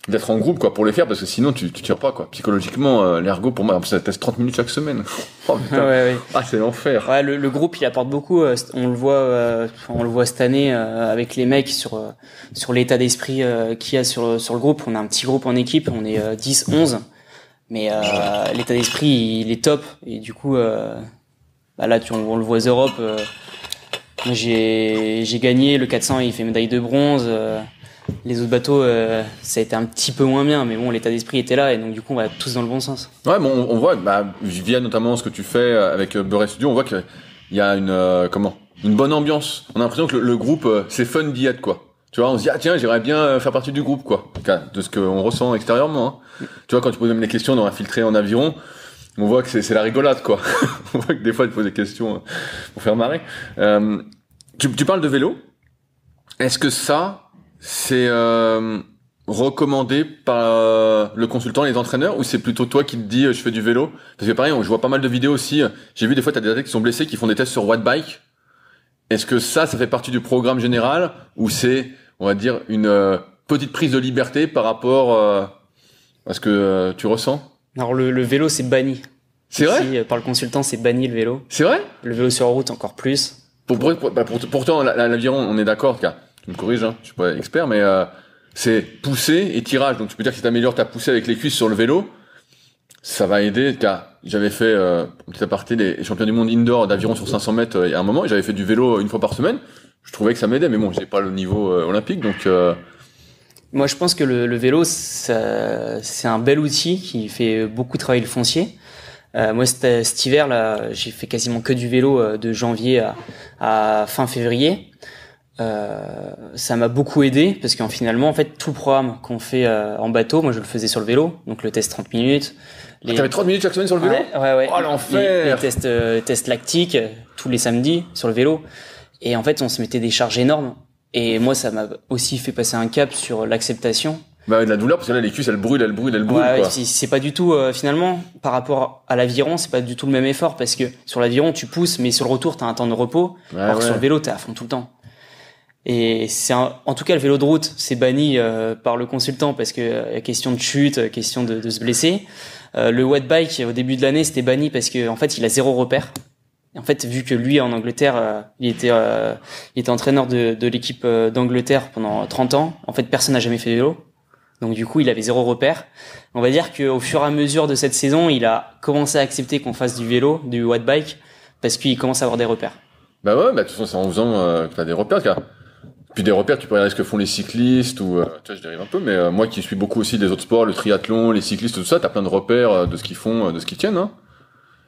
d'être en groupe, quoi, pour les faire, parce que sinon, tu tires pas, quoi. Psychologiquement, l'ergo, pour moi, ça teste 30 minutes chaque semaine. Oh, putain. Ouais. Ah, c'est l'enfer. Ouais, le groupe, il apporte beaucoup. On le voit cette année avec les mecs sur l'état d'esprit qu'il y a sur le groupe. On a un petit groupe en équipe, on est 10, 11. Mais l'état d'esprit, il est top. Et du coup, là, on le voit aux Europes. Moi, j'ai gagné. Le 400, il fait médaille de bronze. Les autres bateaux, ça a été un petit peu moins bien. Mais bon, l'état d'esprit était là. Et donc, du coup, on va tous dans le bon sens. Ouais, bon, on voit, via notamment ce que tu fais avec Beuret Studio, on voit qu'il y a une bonne ambiance. On a l'impression que le groupe, c'est fun d'y être, quoi. Tu vois, on se dit, ah tiens, j'aimerais bien faire partie du groupe, quoi. De ce qu'on ressent extérieurement, hein. Tu vois, quand tu poses même les questions dans Infiltré en aviron, on voit que c'est la rigolade, quoi. On voit que des fois, tu poses des questions pour faire marrer. Tu parles de vélo. Est-ce que ça, c'est recommandé par le consultant, les entraîneurs, ou c'est plutôt toi qui te dis, je fais du vélo? Parce que pareil, je vois pas mal de vidéos aussi. J'ai vu des fois, t'as des athlètes qui sont blessés, qui font des tests sur watt bike. Est-ce que ça fait partie du programme général, ou c'est, on va dire, une petite prise de liberté par rapport à ce que tu ressens? Alors le vélo, c'est banni. C'est vrai? Par le consultant, c'est banni le vélo. C'est vrai? Le vélo sur route, encore plus. Pourtant, l'aviron, on est d'accord, tu me corriges, hein, je suis pas expert, mais c'est poussée et tirage. Donc tu peux dire que si t'améliores ta poussée avec les cuisses sur le vélo, ça va aider, car j'avais fait, petit aparté, les champions du monde indoor d'aviron sur 500 mètres il y a un moment, et j'avais fait du vélo une fois par semaine. Je trouvais que ça m'aidait, mais bon, j'ai pas le niveau olympique, donc... Moi, je pense que le vélo, c'est un bel outil qui fait beaucoup travailler le foncier. Moi, cet hiver, là, j'ai fait quasiment que du vélo de janvier à fin février. Ça m'a beaucoup aidé parce qu'en finalement, en fait, tout le programme qu'on fait en bateau, moi, je le faisais sur le vélo, donc le test 30 minutes. T'avais 30 minutes chaque semaine sur le vélo? Ouais. Oh, l'enfer! Les tests lactiques tous les samedis sur le vélo. Et en fait, on se mettait des charges énormes. Et moi, ça m'a aussi fait passer un cap sur l'acceptation. De la douleur, parce que là, les cuisses, elles brûlent, ouais, quoi. C'est pas du tout, finalement, par rapport à l'aviron, c'est pas du tout le même effort, parce que sur l'aviron, tu pousses, mais sur le retour, t'as un temps de repos. Alors que sur le vélo, t'es à fond tout le temps. Et en tout cas, le vélo de route, c'est banni par le consultant, parce que question de chute, question de se blesser. Le watt bike, au début de l'année, c'était banni parce que, en fait, il a 0 repère. Et en fait, vu que lui, en Angleterre, il était entraîneur de l'équipe d'Angleterre pendant 30 ans, en fait, personne n'a jamais fait de vélo. Donc du coup, il avait 0 repère. On va dire qu'au fur et à mesure de cette saison, il a commencé à accepter qu'on fasse du vélo, du watt bike, parce qu'il commence à avoir des repères. De toute façon, c'est en faisant que t'as des repères, car... Puis des repères, tu peux regarder ce que font les cyclistes, ou, tu vois, je dérive un peu, mais moi qui suis beaucoup aussi des autres sports, le triathlon, les cyclistes, tout ça, t'as plein de repères de ce qu'ils font, de ce qu'ils tiennent, hein.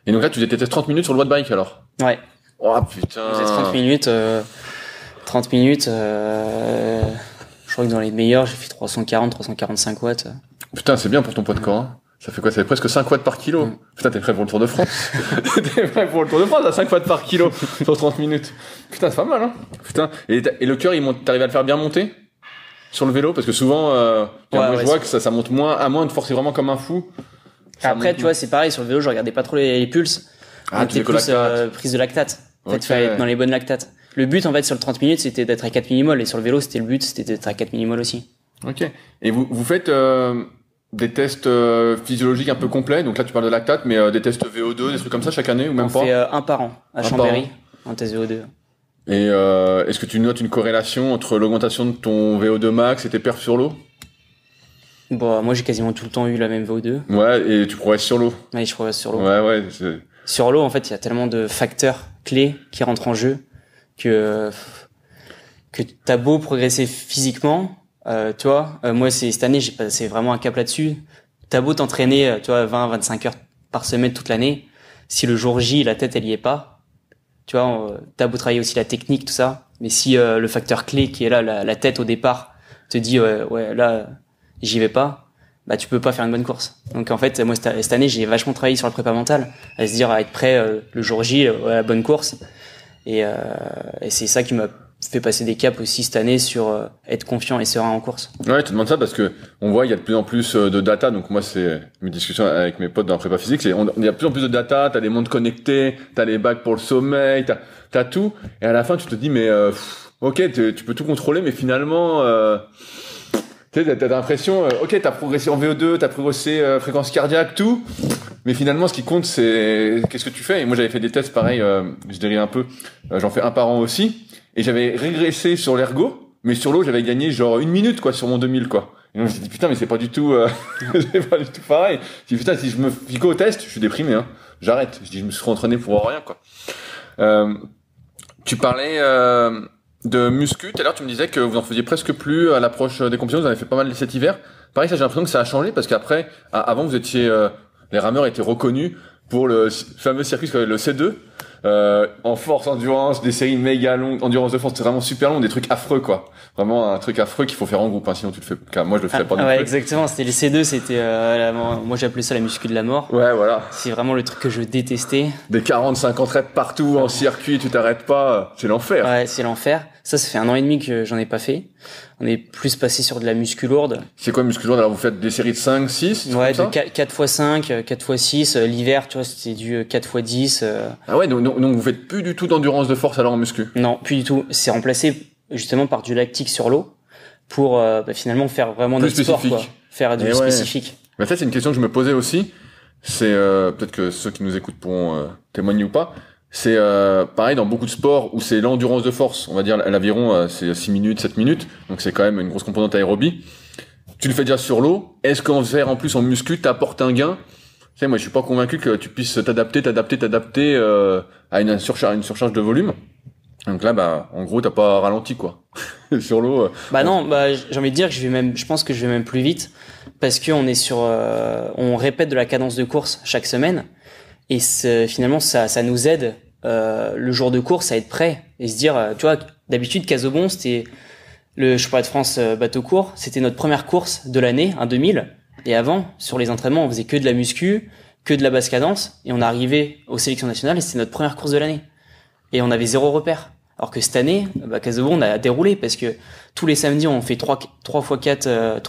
Et donc là, tu testes 30 minutes sur le watt bike, alors? Ouais. Oh, putain. C'est 30 minutes, Je crois que dans les meilleurs, j'ai fait 340, 345 watts. Putain, c'est bien pour ton poids de corps, hein. Ça fait quoi? Ça fait presque 5 watts par kilo. Putain, t'es prêt pour le Tour de France? T'es prêt pour le Tour de France à 5 watts par kilo sur 30 minutes. Putain, c'est pas mal, hein. Putain. Et le cœur, t'arrives à le faire bien monter? Sur le vélo? Parce que souvent, moi, je vois que ça monte moins, à moins de forcer vraiment comme un fou. Après, tu vois, c'est pareil, sur le vélo, je regardais pas trop les pulses. Tu fais plus, prise de lactate. En fait, fallait être dans les bonnes lactates. Le but, en fait, sur le 30 minutes, c'était d'être à 4 millimoles. Et sur le vélo, c'était d'être à 4 millimoles aussi. Ok. Et vous faites, des tests physiologiques un peu complets, donc là tu parles de lactate, mais des tests VO2, des trucs comme ça chaque année ou même pas? On fait un par an à Chambéry, un test VO2. Et est-ce que tu notes une corrélation entre l'augmentation de ton VO2 max et tes perfs sur l'eau? Bon, moi j'ai quasiment tout le temps eu la même VO2. Ouais, et tu progresses sur l'eau? Ouais, je progresse sur l'eau. Ouais. Sur l'eau, en fait, il y a tellement de facteurs clés qui rentrent en jeu que t'as beau progresser physiquement. Tu vois, moi cette année j'ai passé vraiment un cap là-dessus. T'as beau t'entraîner, tu vois, 20-25 heures par semaine toute l'année, si le jour J la tête elle y est pas, tu vois, t'as beau travailler aussi la technique tout ça, mais si le facteur clé qui est là, la tête au départ, te dit ouais là j'y vais pas, bah tu peux pas faire une bonne course. Donc en fait moi cette année j'ai vachement travaillé sur la prépa mentale, à se dire à être prêt le jour J à la bonne course, et c'est ça qui m'a fait passer des caps aussi cette année sur être confiant et serein en course. Ouais, tu te demandes ça parce que on voit il y a de plus en plus de data, donc moi c'est mes discussions avec mes potes dans la prépa physique, il y a de plus en plus de data, t'as des montres connectées, t'as les bacs pour le sommeil, t'as tout, et à la fin tu te dis mais ok tu peux tout contrôler, mais finalement tu sais, t'as l'impression ok t'as progressé en VO2, t'as progressé fréquence cardiaque, tout, mais finalement ce qui compte c'est qu'est-ce que tu fais. Et moi j'avais fait des tests pareil, je dérive un peu, j'en fais un par an aussi. Et j'avais régressé sur l'ergo, mais sur l'eau, j'avais gagné genre 1 minute, quoi, sur mon 2000, quoi. Et donc, je me suis dit, putain, mais c'est pas du tout, c'est pas du tout pareil. Je me suis dit, putain, si je me fie qu'au test, je suis déprimé, hein. J'arrête. Je dis, je me suis entraîné pour rien, quoi. Tu parlais, de muscu. Tout à l'heure, tu me disais que vous en faisiez presque plus à l'approche des compétitions. Vous en avez fait pas mal cet hiver. Pareil, ça, j'ai l'impression que ça a changé parce qu'après, avant, vous étiez, les rameurs étaient reconnus pour le fameux circuit, le C2. En force, endurance, des séries méga longues, endurance de force, c'est vraiment super long, des trucs affreux, quoi. Vraiment un truc affreux qu'il faut faire en groupe, hein, sinon tu le fais, car moi je le fais pas non plus. Ouais, exactement, c'était les C2, c'était, moi j'appelais ça la muscu de la mort. Ouais, voilà. C'est vraiment le truc que je détestais. Des 40-50 reps partout, en circuit, tu t'arrêtes pas, c'est l'enfer. Ouais, c'est l'enfer. Ça fait 1 an et demi que j'en ai pas fait. On est plus passé sur de la muscu lourde. C'est quoi muscu lourde? Alors vous faites des séries de 5, 6? Ouais, de 4x5, 4x6. L'hiver, tu vois, c'était du 4x10. Ah ouais, donc vous faites plus du tout d'endurance de force alors en muscu? Non, plus du tout. C'est remplacé justement par du lactique sur l'eau pour finalement faire vraiment plus notre sport, spécifique. quoi. Faire du spécifique. Mais ça, c'est une question que je me posais aussi. C'est peut-être que ceux qui nous écoutent pourront témoigner ou pas. C'est pareil dans beaucoup de sports où c'est l'endurance de force. On va dire l'aviron, c'est 6 minutes, 7 minutes. Donc c'est quand même une grosse composante aérobie. Tu le fais déjà sur l'eau. Est-ce qu'en faire en plus en muscu t'apporte un gain? Tu sais, moi je suis pas convaincu que tu puisses t'adapter à une surcharge de volume. Donc là, bah, en gros, t'as pas ralenti, quoi. Sur l'eau. Bah non, bah, j'ai envie de dire que je pense que je vais même plus vite parce que on est sur, on répète de la cadence de course chaque semaine et finalement, ça nous aide, le jour de course à être prêt et se dire, tu vois, d'habitude, Casobon, c'était le championnat de France bateau court, c'était notre première course de l'année, un 2000. Et avant, sur les entraînements, on faisait que de la muscu, que de la basse cadence et on arrivait aux sélections nationales et c'était notre première course de l'année. Et on avait 0 repère. Alors que cette année, Casobon, on a déroulé parce que tous les samedis, on fait 3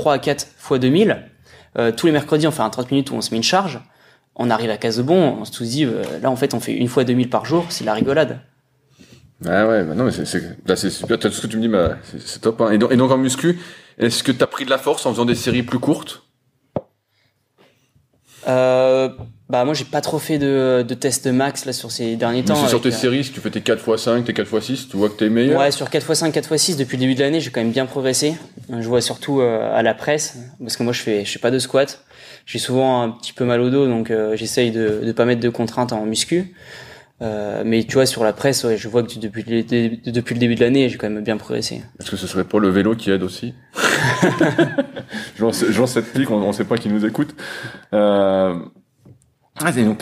à 4 fois 2000. Tous les mercredis, on fait un 30 minutes où on se met une charge. On arrive à Casobon, on se tous dit, là, en fait, on fait 1 fois 2000 par jour, c'est la rigolade. Ah ouais, bah non, mais c'est super. Tout ce que tu me dis, bah, c'est top, hein. Et donc, en muscu, est-ce que t'as pris de la force en faisant des séries plus courtes? Bah moi j'ai pas trop fait de tests max là sur ces derniers temps. Mais c'est sur tes séries, si tu fais tes 4x5, tes 4x6, tu vois que t'es meilleur? Ouais, sur 4x5, 4x6 depuis le début de l'année, j'ai quand même bien progressé. Je vois surtout à la presse parce que moi je fais pas de squat. J'ai souvent un petit peu mal au dos donc j'essaye de pas mettre de contraintes en muscu. Mais tu vois sur la presse, ouais, je vois que depuis le début de l'année, j'ai quand même bien progressé. Est-ce que ce serait pas le vélo qui aide aussi? Je lance cette pique, on sait pas qui nous écoute. Donc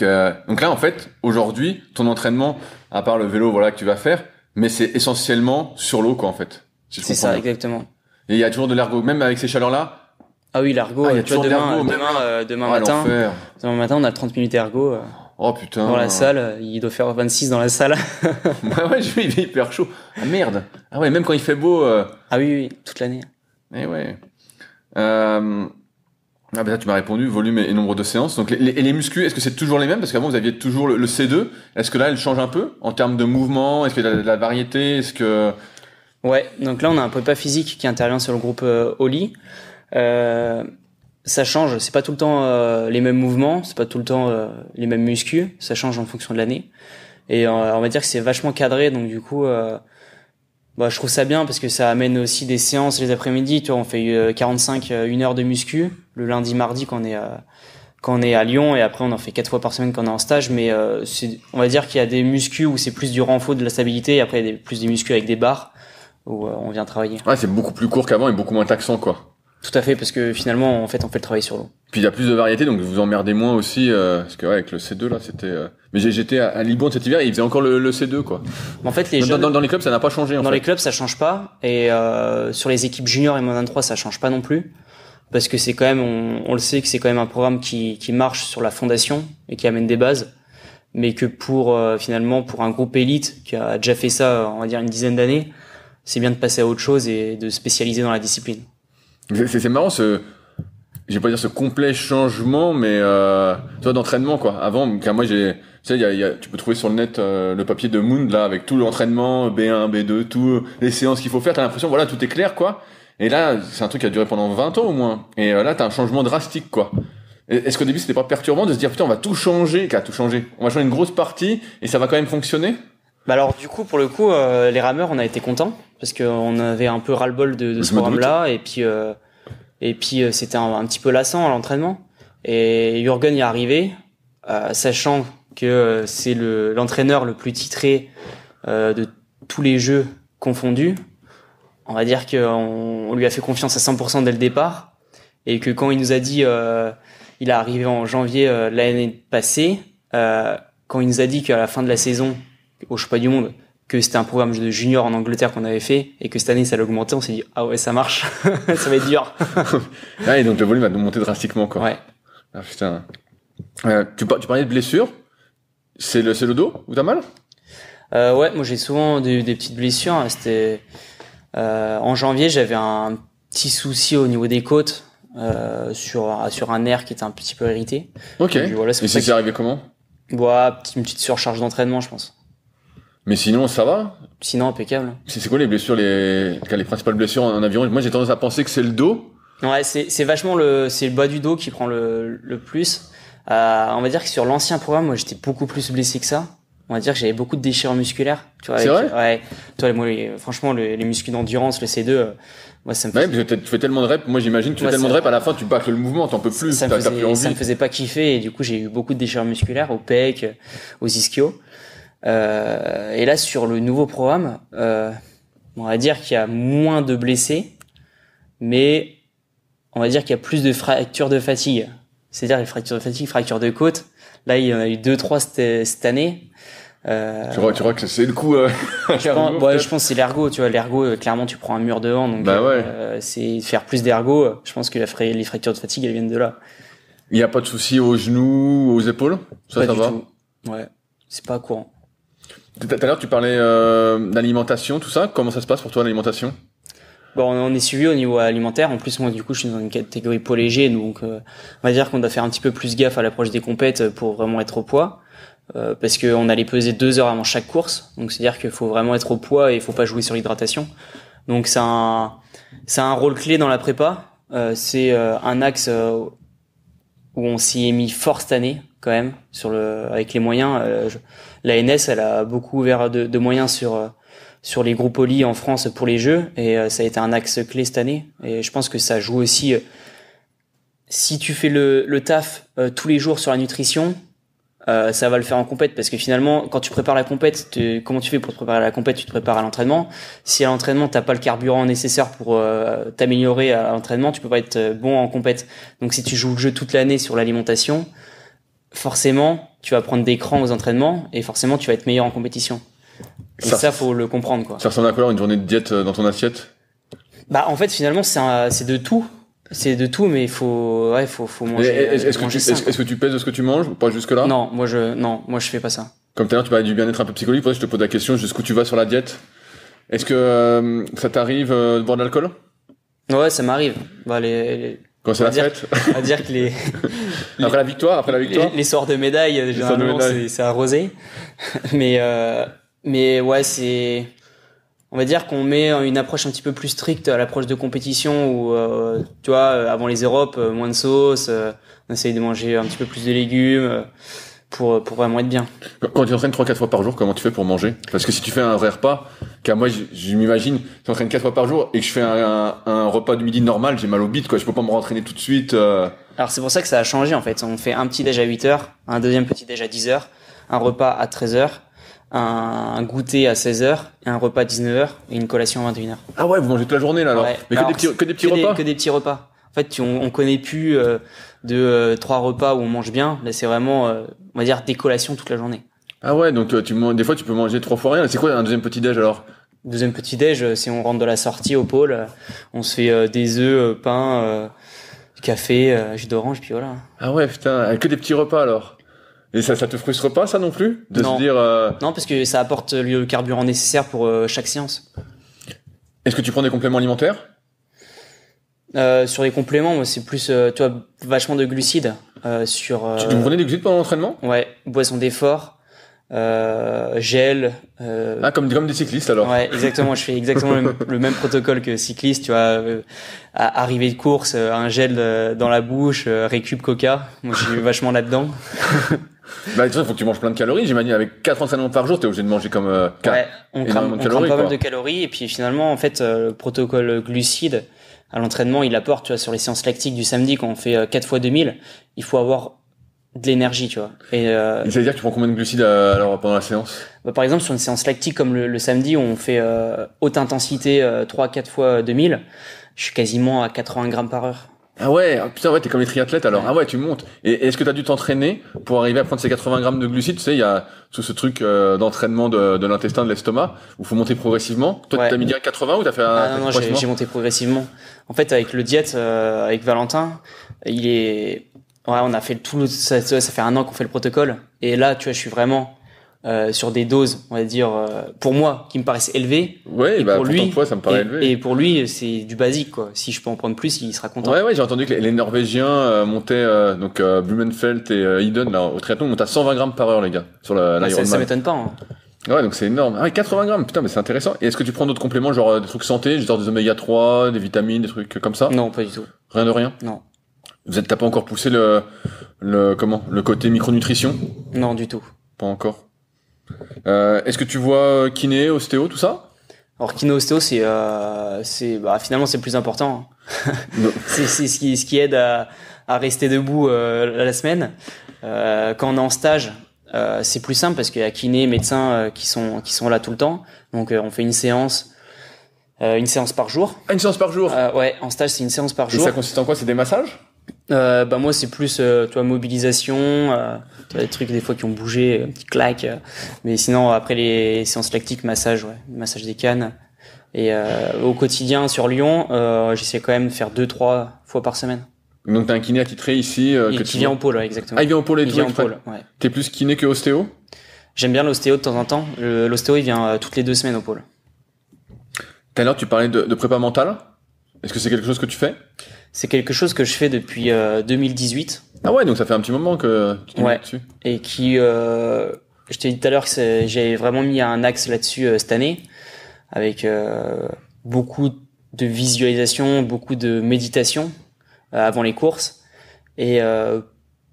là en fait aujourd'hui ton entraînement, à part le vélo voilà que tu vas faire, mais c'est essentiellement sur l'eau quoi en fait. Si c'est ça, exactement. Et il y a toujours de l'ergo, même avec ces chaleurs-là? Ah oui, l'ergo, il y a tu vois, toujours de l'ergo, demain matin, l'enfer. demain matin, on a 30 minutes ergo Oh putain. dans la salle. Il doit faire 26 dans la salle. Ouais, il est hyper chaud. Ah merde. Ah ouais, même quand il fait beau. Ah oui, toute l'année. Eh ouais. Ah ben là, tu m'as répondu, volume et nombre de séances. Donc les muscles, est-ce que c'est toujours les mêmes? Parce qu'avant, vous aviez toujours le C2. Est-ce que là, elle change un peu en termes de mouvement? Est-ce qu'il y a de la variété? Est-ce que... Ouais, donc là, on a un prépa physique qui intervient sur le groupe Oli. Ça change, c'est pas tout le temps les mêmes mouvements, c'est pas tout le temps les mêmes muscles, ça change en fonction de l'année. Et on va dire que c'est vachement cadré, donc du coup, je trouve ça bien parce que ça amène aussi des séances les après-midi. Tu vois, on fait 45, 1 heure de muscu le lundi, mardi quand on est à Lyon, et après on en fait 4 fois par semaine quand on est en stage. Mais on va dire qu'il y a des muscles où c'est plus du renfort, de la stabilité, et après il y a plus des muscles avec des barres où on vient travailler. Ouais, c'est beaucoup plus court qu'avant et beaucoup moins taxant, quoi. Tout à fait, parce que finalement, en fait, on fait le travail sur l'eau. Puis il y a plus de variété, donc vous emmerdez moins aussi, parce que ouais, avec le C2 là, c'était. Mais j'étais à Libourne cet hiver, et ils faisaient encore le C2, quoi. En fait, dans les clubs, ça n'a pas changé. Dans les clubs, ça change pas, et sur les équipes juniors et moins 23, ça change pas non plus, parce que c'est quand même, on le sait que c'est quand même un programme qui marche sur la fondation et qui amène des bases, mais que pour finalement pour un groupe élite qui a déjà fait ça, on va dire une dizaine d'années, c'est bien de passer à autre chose et de spécialiser dans la discipline. C'est marrant je vais pas dire ce complet changement, mais tu vois, d'entraînement, quoi. Avant, car moi tu sais, tu peux trouver sur le net le papier de Moon là avec tout l'entraînement B1, B2, tout les séances qu'il faut faire. T'as l'impression, voilà, tout est clair, quoi. Et là, c'est un truc qui a duré pendant 20 ans au moins. Et là, t'as un changement drastique, quoi. Est-ce qu'au début, c'était pas perturbant de se dire putain, on va tout changer, on va changer une grosse partie et ça va quand même fonctionner? Bah alors du coup, pour le coup, les rameurs, on a été contents parce qu'on avait un peu ras-le-bol de ce programme-là, et puis c'était un petit peu lassant à l'entraînement. Et Jürgen y est arrivé, sachant que c'est l'entraîneur le plus titré de tous les jeux confondus. On va dire qu'on lui a fait confiance à 100% dès le départ, et que quand il nous a dit, il est arrivé en janvier l'année passée, quand il nous a dit qu'à la fin de la saison au championnat du monde, que c'était un programme de junior en Angleterre qu'on avait fait, et que cette année ça allait augmenter, on s'est dit ah ouais, ça marche. Ça va être dur. Ah, et donc le volume a monté drastiquement, quoi. Ouais. Ah putain. Tu parlais de blessures, c'est le dos où t'as mal? Ouais, moi j'ai souvent des petites blessures. C'était en janvier, j'avais un petit souci au niveau des côtes, sur un nerf qui était un petit peu irrité. Ok. Donc, voilà, et c'est arrivé comment? Une petite surcharge d'entraînement, je pense. Mais sinon, ça va? Sinon, impeccable. C'est quoi les blessures, les principales blessures en aviron? Moi, j'ai tendance à penser que c'est le dos. Ouais, c'est vachement c'est le bas du dos qui prend le plus. On va dire que sur l'ancien programme, moi, j'étais beaucoup plus blessé que ça. On va dire que j'avais beaucoup de déchirures musculaires. Tu vois, c'est vrai? Ouais. Toi, moi, franchement, les muscles d'endurance, le C2, moi, ça me fait... Ouais, tu fais tellement de reps. Moi, j'imagine que tu fais tellement de reps, à la fin, tu bâcles le mouvement, t'en peux plus. Ça me faisait pas kiffer, et du coup, j'ai eu beaucoup de déchirures musculaires au pec, aux ischios. Et là, sur le nouveau programme, on va dire qu'il y a moins de blessés, mais on va dire qu'il y a plus de fractures de fatigue. C'est-à-dire les fractures de fatigue, fractures de côte. Là, il y en a eu 2-3 cette année. Tu crois que c'est le coup je pense que c'est l'ergo. Tu vois, l'ergo, clairement, tu prends un mur devant, donc c'est faire plus d'ergo. Je pense que les fractures de fatigue, elles viennent de là. Il y a pas de souci aux genoux, aux épaules? Ça va? Tout. Ouais, c'est pas courant. Tout à l'heure, tu parlais d'alimentation, tout ça. Comment ça se passe pour toi, l'alimentation? Bon, on est suivi au niveau alimentaire. En plus, moi, du coup, je suis dans une catégorie poids léger, donc on va dire qu'on doit faire un petit peu plus gaffe à l'approche des compètes pour vraiment être au poids, parce qu'on allait peser 2 heures avant chaque course. Donc, c'est-à-dire qu'il faut vraiment être au poids et il faut pas jouer sur l'hydratation. Donc, c'est un rôle clé dans la prépa. C'est un axe où on s'y est mis fort cette année, quand même, avec les moyens. La NS, elle a beaucoup ouvert de moyens sur les groupes Oli en France pour les jeux, et ça a été un axe clé cette année. Et je pense que ça joue aussi. Si tu fais le taf tous les jours sur la nutrition, ça va le faire en compète, parce que finalement, quand tu prépares la compète, comment tu fais pour te préparer à la compète? Tu te prépares à l'entraînement. Si à l'entraînement t'as pas le carburant nécessaire pour t'améliorer à l'entraînement, tu peux pas être bon en compète. Donc si tu joues le jeu toute l'année sur l'alimentation, forcément tu vas prendre des crans aux entraînements, et forcément tu vas être meilleur en compétition. Et ça faut le comprendre, quoi. Ça ressemble à quoi alors, une journée de diète dans ton assiette? Bah en fait finalement c'est de tout. C'est de tout, mais il faut manger. Est-ce que tu pèses de ce que tu manges ou pas jusque-là? Non, moi je fais pas ça. Comme tout à l'heure, tu parlais du bien-être un peu psychologique, pour ça je te pose la question jusqu'où tu vas sur la diète. Est-ce que ça t'arrive de boire de l'alcool? Ouais, ça m'arrive. Bah, quand c'est la fête? On va dire que après la victoire? Les soirs de médaille, généralement, c'est arrosé. Mais ouais, on va dire qu'on met une approche un petit peu plus stricte à l'approche de compétition où, tu vois, avant les Europes, moins de sauce, on essaye de manger un petit peu plus de légumes, pour vraiment être bien. Quand tu entraînes 3-4 fois par jour, comment tu fais pour manger? Parce que si tu fais un vrai repas, car moi, je m'imagine, je m'entraîne 4 fois par jour et que je fais un repas du midi normal, j'ai mal au bide, quoi. Je peux pas me rentraîner tout de suite. Alors, c'est pour ça que ça a changé, en fait. On fait un petit déj à 8h, un deuxième petit déj à 10h, un repas à 13h, un goûter à 16h, et un repas à 19h, et une collation à 21h. Ah ouais, vous mangez toute la journée, là, alors? Ouais. Mais alors, que des petits repas? Que des petits repas. En fait, on connaît plus, de 3 repas où on mange bien. Là, c'est vraiment, on va dire, des collations toute la journée. Ah ouais, donc des fois tu peux manger 3 fois rien. C'est quoi un deuxième petit déj alors? Deuxième petit déj, si on rentre de la sortie au pôle, on se fait des œufs, pain, café, jus d'orange, puis voilà. Ah ouais, putain, que des petits repas alors. Et ça te frustre pas ça non plus de non. Se dire Non, parce que ça apporte le carburant nécessaire pour chaque séance. Est-ce que tu prends des compléments alimentaires? Sur les compléments, moi, c'est plus, tu vois, vachement de glucides. Tu prenais des glucides pendant l'entraînement? Ouais, boisson d'effort, gel. Ah, comme des cyclistes alors? Ouais, exactement. Je fais exactement le même protocole que cycliste, tu vois. Arrivée de course, un gel dans la bouche, récup coca. Moi, je suis vachement là-dedans. Bah, tu vois, faut que tu manges plein de calories. J'imagine avec 4 entraînements par jour, t'es obligé de manger comme ouais, on crame pas mal de calories. Et puis finalement, en fait, le protocole glucides à l'entraînement, il apporte, tu vois, sur les séances lactiques du samedi, quand on fait 4 fois 2000, il faut avoir de l'énergie, tu vois. Et ça veut dire que tu prends combien de glucides alors pendant la séance? Bah, par exemple, sur une séance lactique comme le samedi, où on fait haute intensité 3-4 fois 2000, je suis quasiment à 80 grammes par heure. Ah ouais, putain, ouais, t'es comme les triathlètes alors. Ouais. Ah ouais, tu montes. Et est-ce que t'as dû t'entraîner pour arriver à prendre ces 80 grammes de glucides? Tu sais, il y a tout ce truc d'entraînement de l'intestin, de l'estomac, où faut monter progressivement. Toi, ouais. T'as mis direct 80 ou t'as fait non, j'ai monté progressivement. En fait, avec le diète, avec Valentin, on a fait ça fait 1 an qu'on fait le protocole. Et là, tu vois, je suis vraiment sur des doses, on va dire, pour moi, qui me paraissent élevées. Ouais, et bah, pour lui, ton poids, ça me paraît élevé. Et pour lui, c'est du basique, quoi. Si je peux en prendre plus, il sera content. Ouais, j'ai entendu que les Norvégiens montaient, Blumenfeld et Iden, là, au triathlon, montent à 120 grammes par heure, les gars, sur l'Ironman. Ça m'étonne pas, hein. Ouais, donc c'est énorme. Ah, 80 grammes, putain, mais c'est intéressant. Et est-ce que tu prends d'autres compléments, genre des trucs santé, genre des oméga 3, des vitamines, des trucs comme ça? Non, pas du tout. Rien de rien? Non. T'as pas encore poussé le côté micronutrition? Non, du tout. Pas encore. Est-ce que tu vois kiné, ostéo, tout ça? Alors kiné, ostéo, finalement c'est le plus important. c'est ce qui aide à rester debout la semaine. Quand on est en stage, c'est plus simple parce qu'il y a kiné, médecins qui sont là tout le temps. Donc on fait une séance par jour. Ah, une séance par jour? Ouais, en stage c'est une séance par jour. Et ça consiste en quoi? C'est des massages? Moi c'est plus tu vois, mobilisation, tu vois, des trucs des fois qui ont bougé, un petit claque, mais sinon après les séances lactiques, massage des cannes. Et au quotidien sur Lyon, j'essaie quand même de faire 2-3 fois par semaine. Donc t'as un kiné attitré ici qui vient au pôle, ouais, exactement. Ah, il vient au pôle et tout. Vient au pôle, ouais. T'es plus kiné que ostéo? J'aime bien l'ostéo de temps en temps. L'ostéo il vient toutes les 2 semaines au pôle. Tout à l'heure tu parlais de prépa mentale. Est-ce que c'est quelque chose que tu fais? C'est quelque chose que je fais depuis 2018. Ah ouais, donc ça fait un petit moment que tu t'es mis dessus. Et qui, je t'ai dit tout à l'heure que j'ai vraiment mis un axe là-dessus cette année, avec beaucoup de visualisation, beaucoup de méditation avant les courses, et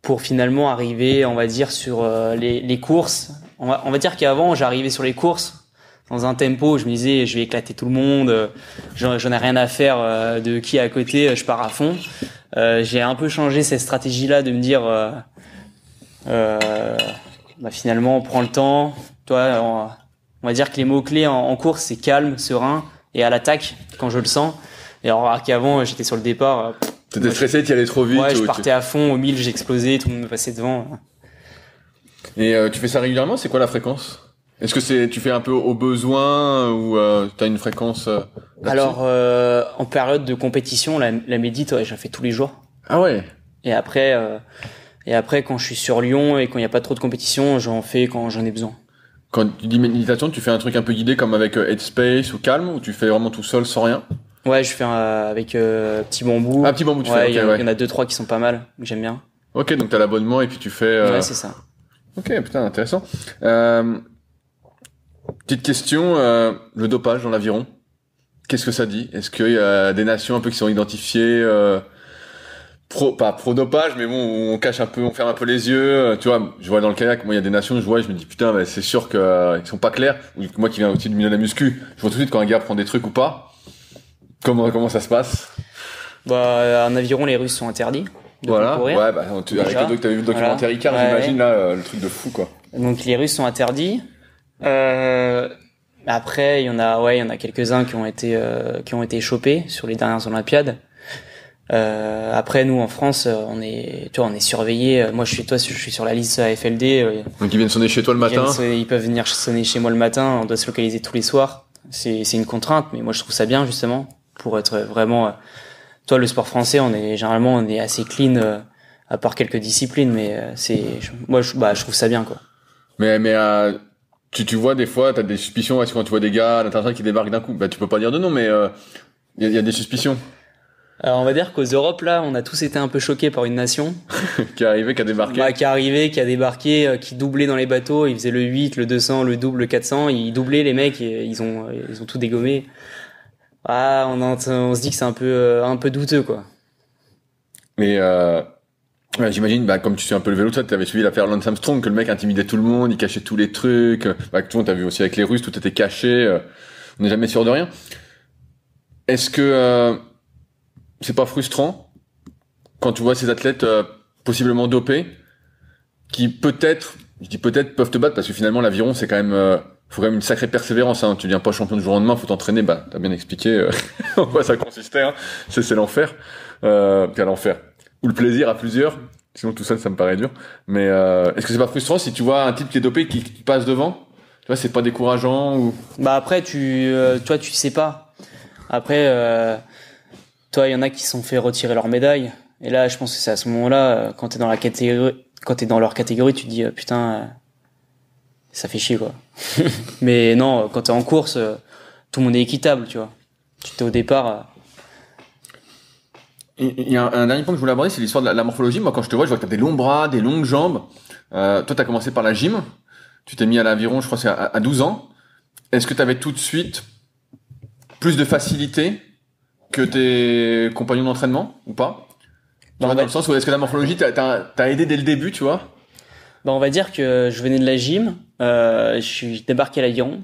pour finalement arriver, on va dire, sur les courses. On va dire qu'avant, j'arrivais sur les courses dans un tempo, je me disais, je vais éclater tout le monde, j'en ai rien à faire de qui est à côté, je pars à fond. J'ai un peu changé cette stratégie-là de me dire, finalement, on prend le temps. Toi, on va dire que les mots-clés en course, c'est calme, serein et à l'attaque quand je le sens. Et alors qu'avant, j'étais sur le départ. T'étais stressé, t'y allais trop vite. Ouais, je partais à fond, au 1000, j'explosais, tout le monde me passait devant. Et tu fais ça régulièrement? C'est quoi la fréquence? Est-ce que tu fais un peu au besoin ou t'as une fréquence là-dessus? Alors, en période de compétition, la médite, ouais, j'en fais tous les jours. Ah ouais. Et après, quand je suis sur Lyon et quand il n'y a pas trop de compétition, j'en fais quand j'en ai besoin. Quand tu dis méditation, tu fais un truc un peu guidé comme avec Headspace ou Calm, ou tu fais vraiment tout seul sans rien? Ouais, je fais avec Petit Bambou. Ah, Petit Bambou, tu ouais, fais, il ok, y en a 2-3 qui sont pas mal, que j'aime bien. Ok, donc t'as l'abonnement et puis tu fais... Ouais, c'est ça. Ok, putain, intéressant. Petite question, le dopage dans l'aviron, qu'est-ce que ça dit? Est-ce qu'il y a des nations un peu qui sont identifiées pas pro-dopage, mais bon, on cache un peu, on ferme un peu les yeux. Tu vois, je vois dans le kayak, moi, il y a des nations, je vois, je me dis, putain, bah, c'est sûr qu'ils sont pas clairs. Ou moi qui viens aussi du milieu de la muscu, je vois tout de suite quand un gars prend des trucs ou pas. Comment ça se passe? Bah, en aviron, les Russes sont interdits de concourir. Ouais, bah, avec t'as vu le documentaire Icare, j'imagine, là, le truc de fou, quoi. Donc, les Russes sont interdits. Après, il y en a quelques-uns qui ont été chopés sur les dernières Olympiades. Après, nous, en France, on est surveillé. Moi, je suis sur la liste AFLD. Donc, ils viennent sonner chez toi le matin? Ils peuvent venir sonner chez moi le matin. On doit se localiser tous les soirs. C'est une contrainte, mais moi, je trouve ça bien, justement, pour être vraiment, le sport français, on est assez clean, à part quelques disciplines, mais je trouve ça bien, quoi. Mais tu vois des fois, t'as des suspicions, quand tu vois des gars à l'international qui débarquent d'un coup, bah tu peux pas dire de non, mais il y a des suspicions. Alors on va dire qu'aux Europes, là, on a tous été un peu choqués par une nation qui a débarqué. Qui a débarqué, qui doublait dans les bateaux. Ils faisaient le 8, le 200, le double, le 400. Ils doublaient les mecs et ils ont tout dégommé. Ah, on se dit que c'est un peu douteux, quoi. Mais ouais, j'imagine, comme tu suis un peu le vélo, tu avais suivi l'affaire Lance Armstrong, que le mec intimidait tout le monde, il cachait tous les trucs. Tout le monde, t'as vu aussi avec les Russes, tout était caché. On n'est jamais sûr de rien. Est-ce que c'est pas frustrant quand tu vois ces athlètes possiblement dopés qui peut-être peuvent te battre, parce que finalement l'aviron c'est quand même faut quand même une sacrée persévérance, hein. Tu deviens pas champion du jour au lendemain, faut t'entraîner, t'as bien expliqué en quoi ça consistait, hein. C'est l'enfer, puis l'enfer ou le plaisir à plusieurs, sinon tout seul ça me paraît dur, mais est-ce que c'est pas frustrant si tu vois un type qui est dopé qui passe devant, tu vois, c'est pas décourageant ou... Après tu sais pas, après toi, il y en a qui se sont fait retirer leur médaille. Et là, je pense que c'est à ce moment-là, quand t'es dans leur catégorie, tu te dis, putain, ça fait chier, quoi. Mais non, quand t'es en course, tout le monde est équitable, tu vois. Tu t'es au départ. Il y a un dernier point que je voulais aborder, c'est l'histoire de la morphologie. Moi, quand je te vois que t'as des longs bras, des longues jambes. Toi, t'as commencé par la gym. Tu t'es mis à l'aviron, je crois, c'est à 12 ans. Est-ce que t'avais tout de suite plus de facilité que tes compagnons d'entraînement ou pas? Dans le sens où est-ce que la morphologie t'as aidé dès le début, tu vois? On va dire que je venais de la gym, je suis débarqué à l'aviron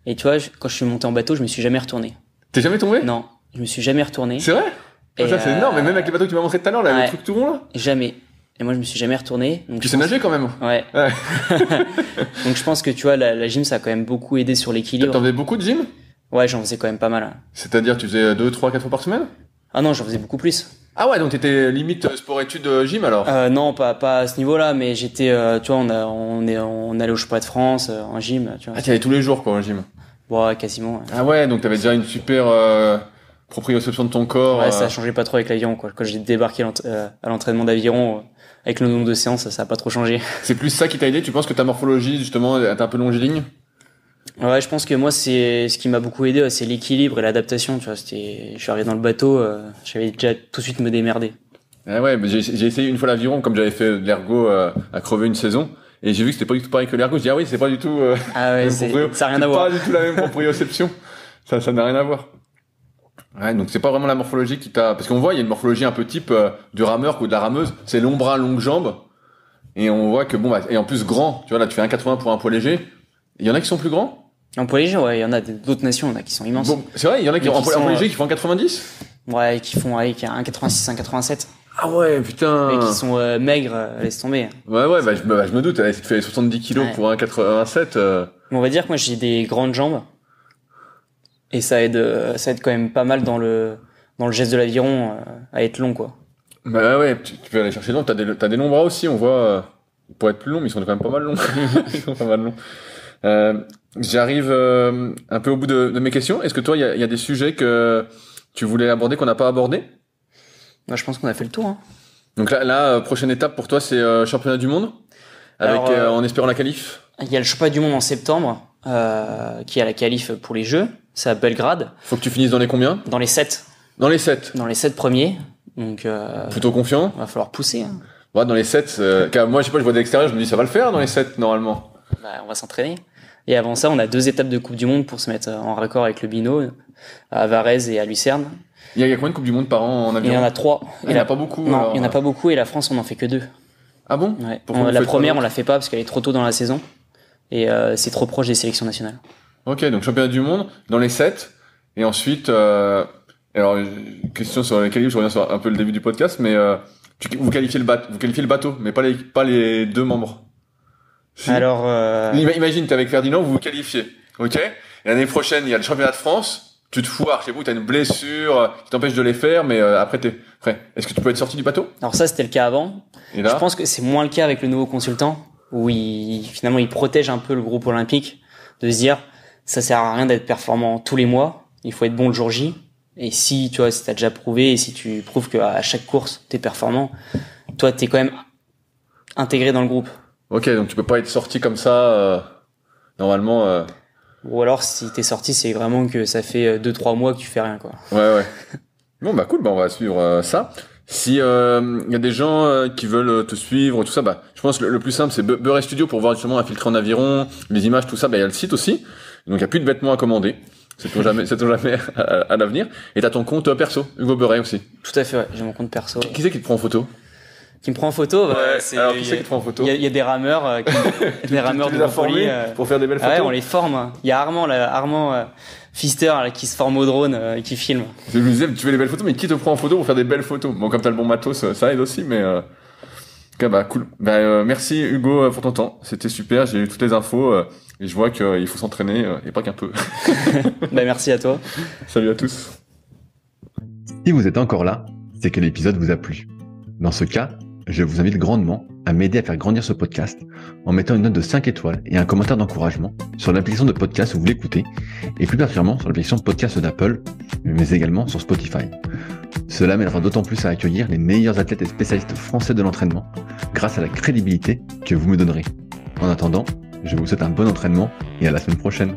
et tu vois, quand je suis monté en bateau, je me suis jamais retourné. T'es jamais tombé? Non, je me suis jamais retourné. C'est vrai? Ça c'est énorme, mais même avec les bateaux que tu m'as montré tout à l'heure, là, le truc tout rond là? Jamais. Et moi je me suis jamais retourné. Donc tu sais nager quand même? Ouais. Donc je pense que tu vois, la gym ça a quand même beaucoup aidé sur l'équilibre. T'en faisais beaucoup de gym? Ouais, j'en faisais quand même pas mal. C'est-à-dire, tu faisais 2, 3, 4 fois par semaine? Ah non, j'en faisais beaucoup plus. Ah ouais, donc t'étais limite sport-études gym alors? Non, pas à ce niveau-là, mais j'étais, tu vois, on allait au championnat de France en gym, tu vois. Ah, t'y allais tous les jours, quoi, en gym? Ouais, quasiment. Ouais. Ah ouais, donc t'avais déjà une super proprioception de ton corps. Ouais, ça a changé pas trop avec l'aviron, quoi. Quand j'ai débarqué à l'entraînement d'aviron, avec le nombre de séances, ça a pas trop changé. C'est plus ça qui t'a aidé? Tu penses que ta morphologie, justement, est un peu longiligne? Ouais, je pense que moi, c'est ce qui m'a beaucoup aidé, c'est l'équilibre et l'adaptation, tu vois. Je suis arrivé dans le bateau, j'avais déjà tout de suite me démerder. Ah ouais, j'ai essayé une fois l'aviron, comme j'avais fait de l'ergo à crever une saison, et j'ai vu que c'était pas du tout pareil que l'ergo. Je dis, ah oui, c'est pas du tout, ah ouais, ça a rien à voir. Pas du tout la même proprioception. Ça n'a rien à voir. Ouais, donc c'est pas vraiment la morphologie qui t'a, parce qu'on voit, il y a une morphologie un peu type du rameur ou de la rameuse. C'est long bras, longues jambes. Et on voit que et en plus grand. Tu vois, là, tu fais 1,80 pour un poids léger. Il y en a qui sont plus grands? En poids léger, ouais, il y en a d'autres nations, il y en a qui sont immenses. Bon, c'est vrai, il y en a qui en poids léger qui font 1,90? Ouais, qui font, qui a 1,86, 1,87. Ah ouais, putain. Et qui sont maigres, laisse tomber. Ouais, je me doute, elle fait 70 kilos pour 1,87. On va dire que moi, j'ai des grandes jambes. Et ça aide quand même pas mal dans le geste de l'aviron, à être long, quoi. Bah ouais, tu peux aller chercher long. T'as des longs bras aussi, on voit, pour être plus long, mais ils sont quand même pas mal longs. Ils sont pas mal longs. J'arrive un peu au bout de mes questions. Est-ce que toi, il y a des sujets que tu voulais aborder qu'on n'a pas abordé? Je pense qu'on a fait le tour. Hein. Donc là, prochaine étape pour toi, c'est championnat du monde, avec en espérant la qualif. Il y a le championnat du monde en septembre, qui est la qualif pour les Jeux. C'est à Belgrade. Faut que tu finisses dans les combien? Dans les 7. Dans les 7. Dans les 7 premiers. Donc, plutôt confiant? Va falloir pousser. Hein. Ouais, dans les 7, moi, je sais pas, je vois de l'extérieur, je me dis, ça va le faire dans les 7, normalement. On va s'entraîner. Et avant ça, on a 2 étapes de Coupe du Monde pour se mettre en raccord avec le Bino, à Varèse et à Lucerne. Il y a combien de Coupes du Monde par an en avion? Il y en a 3. Il n'y en a pas beaucoup. Non, alors... il n'y en a pas beaucoup, et la France, on en fait que 2. Ah bon? Ouais. La première, on la fait pas parce qu'elle est trop tôt dans la saison. Et c'est trop proche des sélections nationales. Ok, donc championnat du monde dans les 7. Et ensuite, alors, question sur les qualifs, je reviens sur un peu le début du podcast, mais vous qualifiez le bateau, mais pas les 2 membres. Si. Alors, imagine, t'es avec Ferdinand, vous qualifiez, ok? Et l'année prochaine, il y a le championnat de France, tu te foires, je sais pas, t'as une blessure qui t'empêche de les faire, mais après t'es prêt. Est-ce que tu peux être sorti du bateau? Alors ça, c'était le cas avant. Et là, je pense que c'est moins le cas avec le nouveau consultant, où finalement, il protège un peu le groupe olympique, de se dire, ça sert à rien d'être performant tous les mois, il faut être bon le jour J. Et si t'as déjà prouvé, et si tu prouves qu'à chaque course, t'es performant, toi, t'es quand même intégré dans le groupe. Ok, donc tu peux pas être sorti comme ça, normalement. Ou alors, si t'es sorti, c'est vraiment que ça fait 2-3 mois que tu fais rien, quoi. Ouais. Bon, bah cool, on va suivre ça. Si y a des gens qui veulent te suivre, tout ça, je pense que le plus simple, c'est Beuret Studio pour voir justement infiltrer en aviron, les images, tout ça. Il y a le site aussi. Donc il y a plus de vêtements à commander. C'est toujours jamais à l'avenir. Et t'as ton compte perso, Hugo Beuret aussi. Tout à fait, ouais. J'ai mon compte perso. Qui c'est qui te prend en photo? Qui me prend en photo? Alors qui c'est qui te prend en photo? Il y a des rameurs, des rameurs de Montpellier pour faire des belles photos. Ouais, on les forme. Il y a Armand Pfister qui se forme au drone et qui filme. Je me disais, tu fais des belles photos, mais qui te prend en photo pour faire des belles photos? Bon, comme t'as le bon matos, ça aide aussi, mais ok, cool. Merci Hugo pour ton temps. C'était super. J'ai eu toutes les infos et je vois qu'il faut s'entraîner et pas qu'un peu. Merci à toi. Salut à tous. Si vous êtes encore là, c'est que l'épisode vous a plu. Dans ce cas, je vous invite grandement à m'aider à faire grandir ce podcast en mettant une note de 5 étoiles et un commentaire d'encouragement sur l'application de podcast où vous l'écoutez, et plus particulièrement sur l'application de podcast d'Apple, mais également sur Spotify. Cela m'aidera d'autant plus à accueillir les meilleurs athlètes et spécialistes français de l'entraînement, grâce à la crédibilité que vous me donnerez. En attendant, je vous souhaite un bon entraînement et à la semaine prochaine.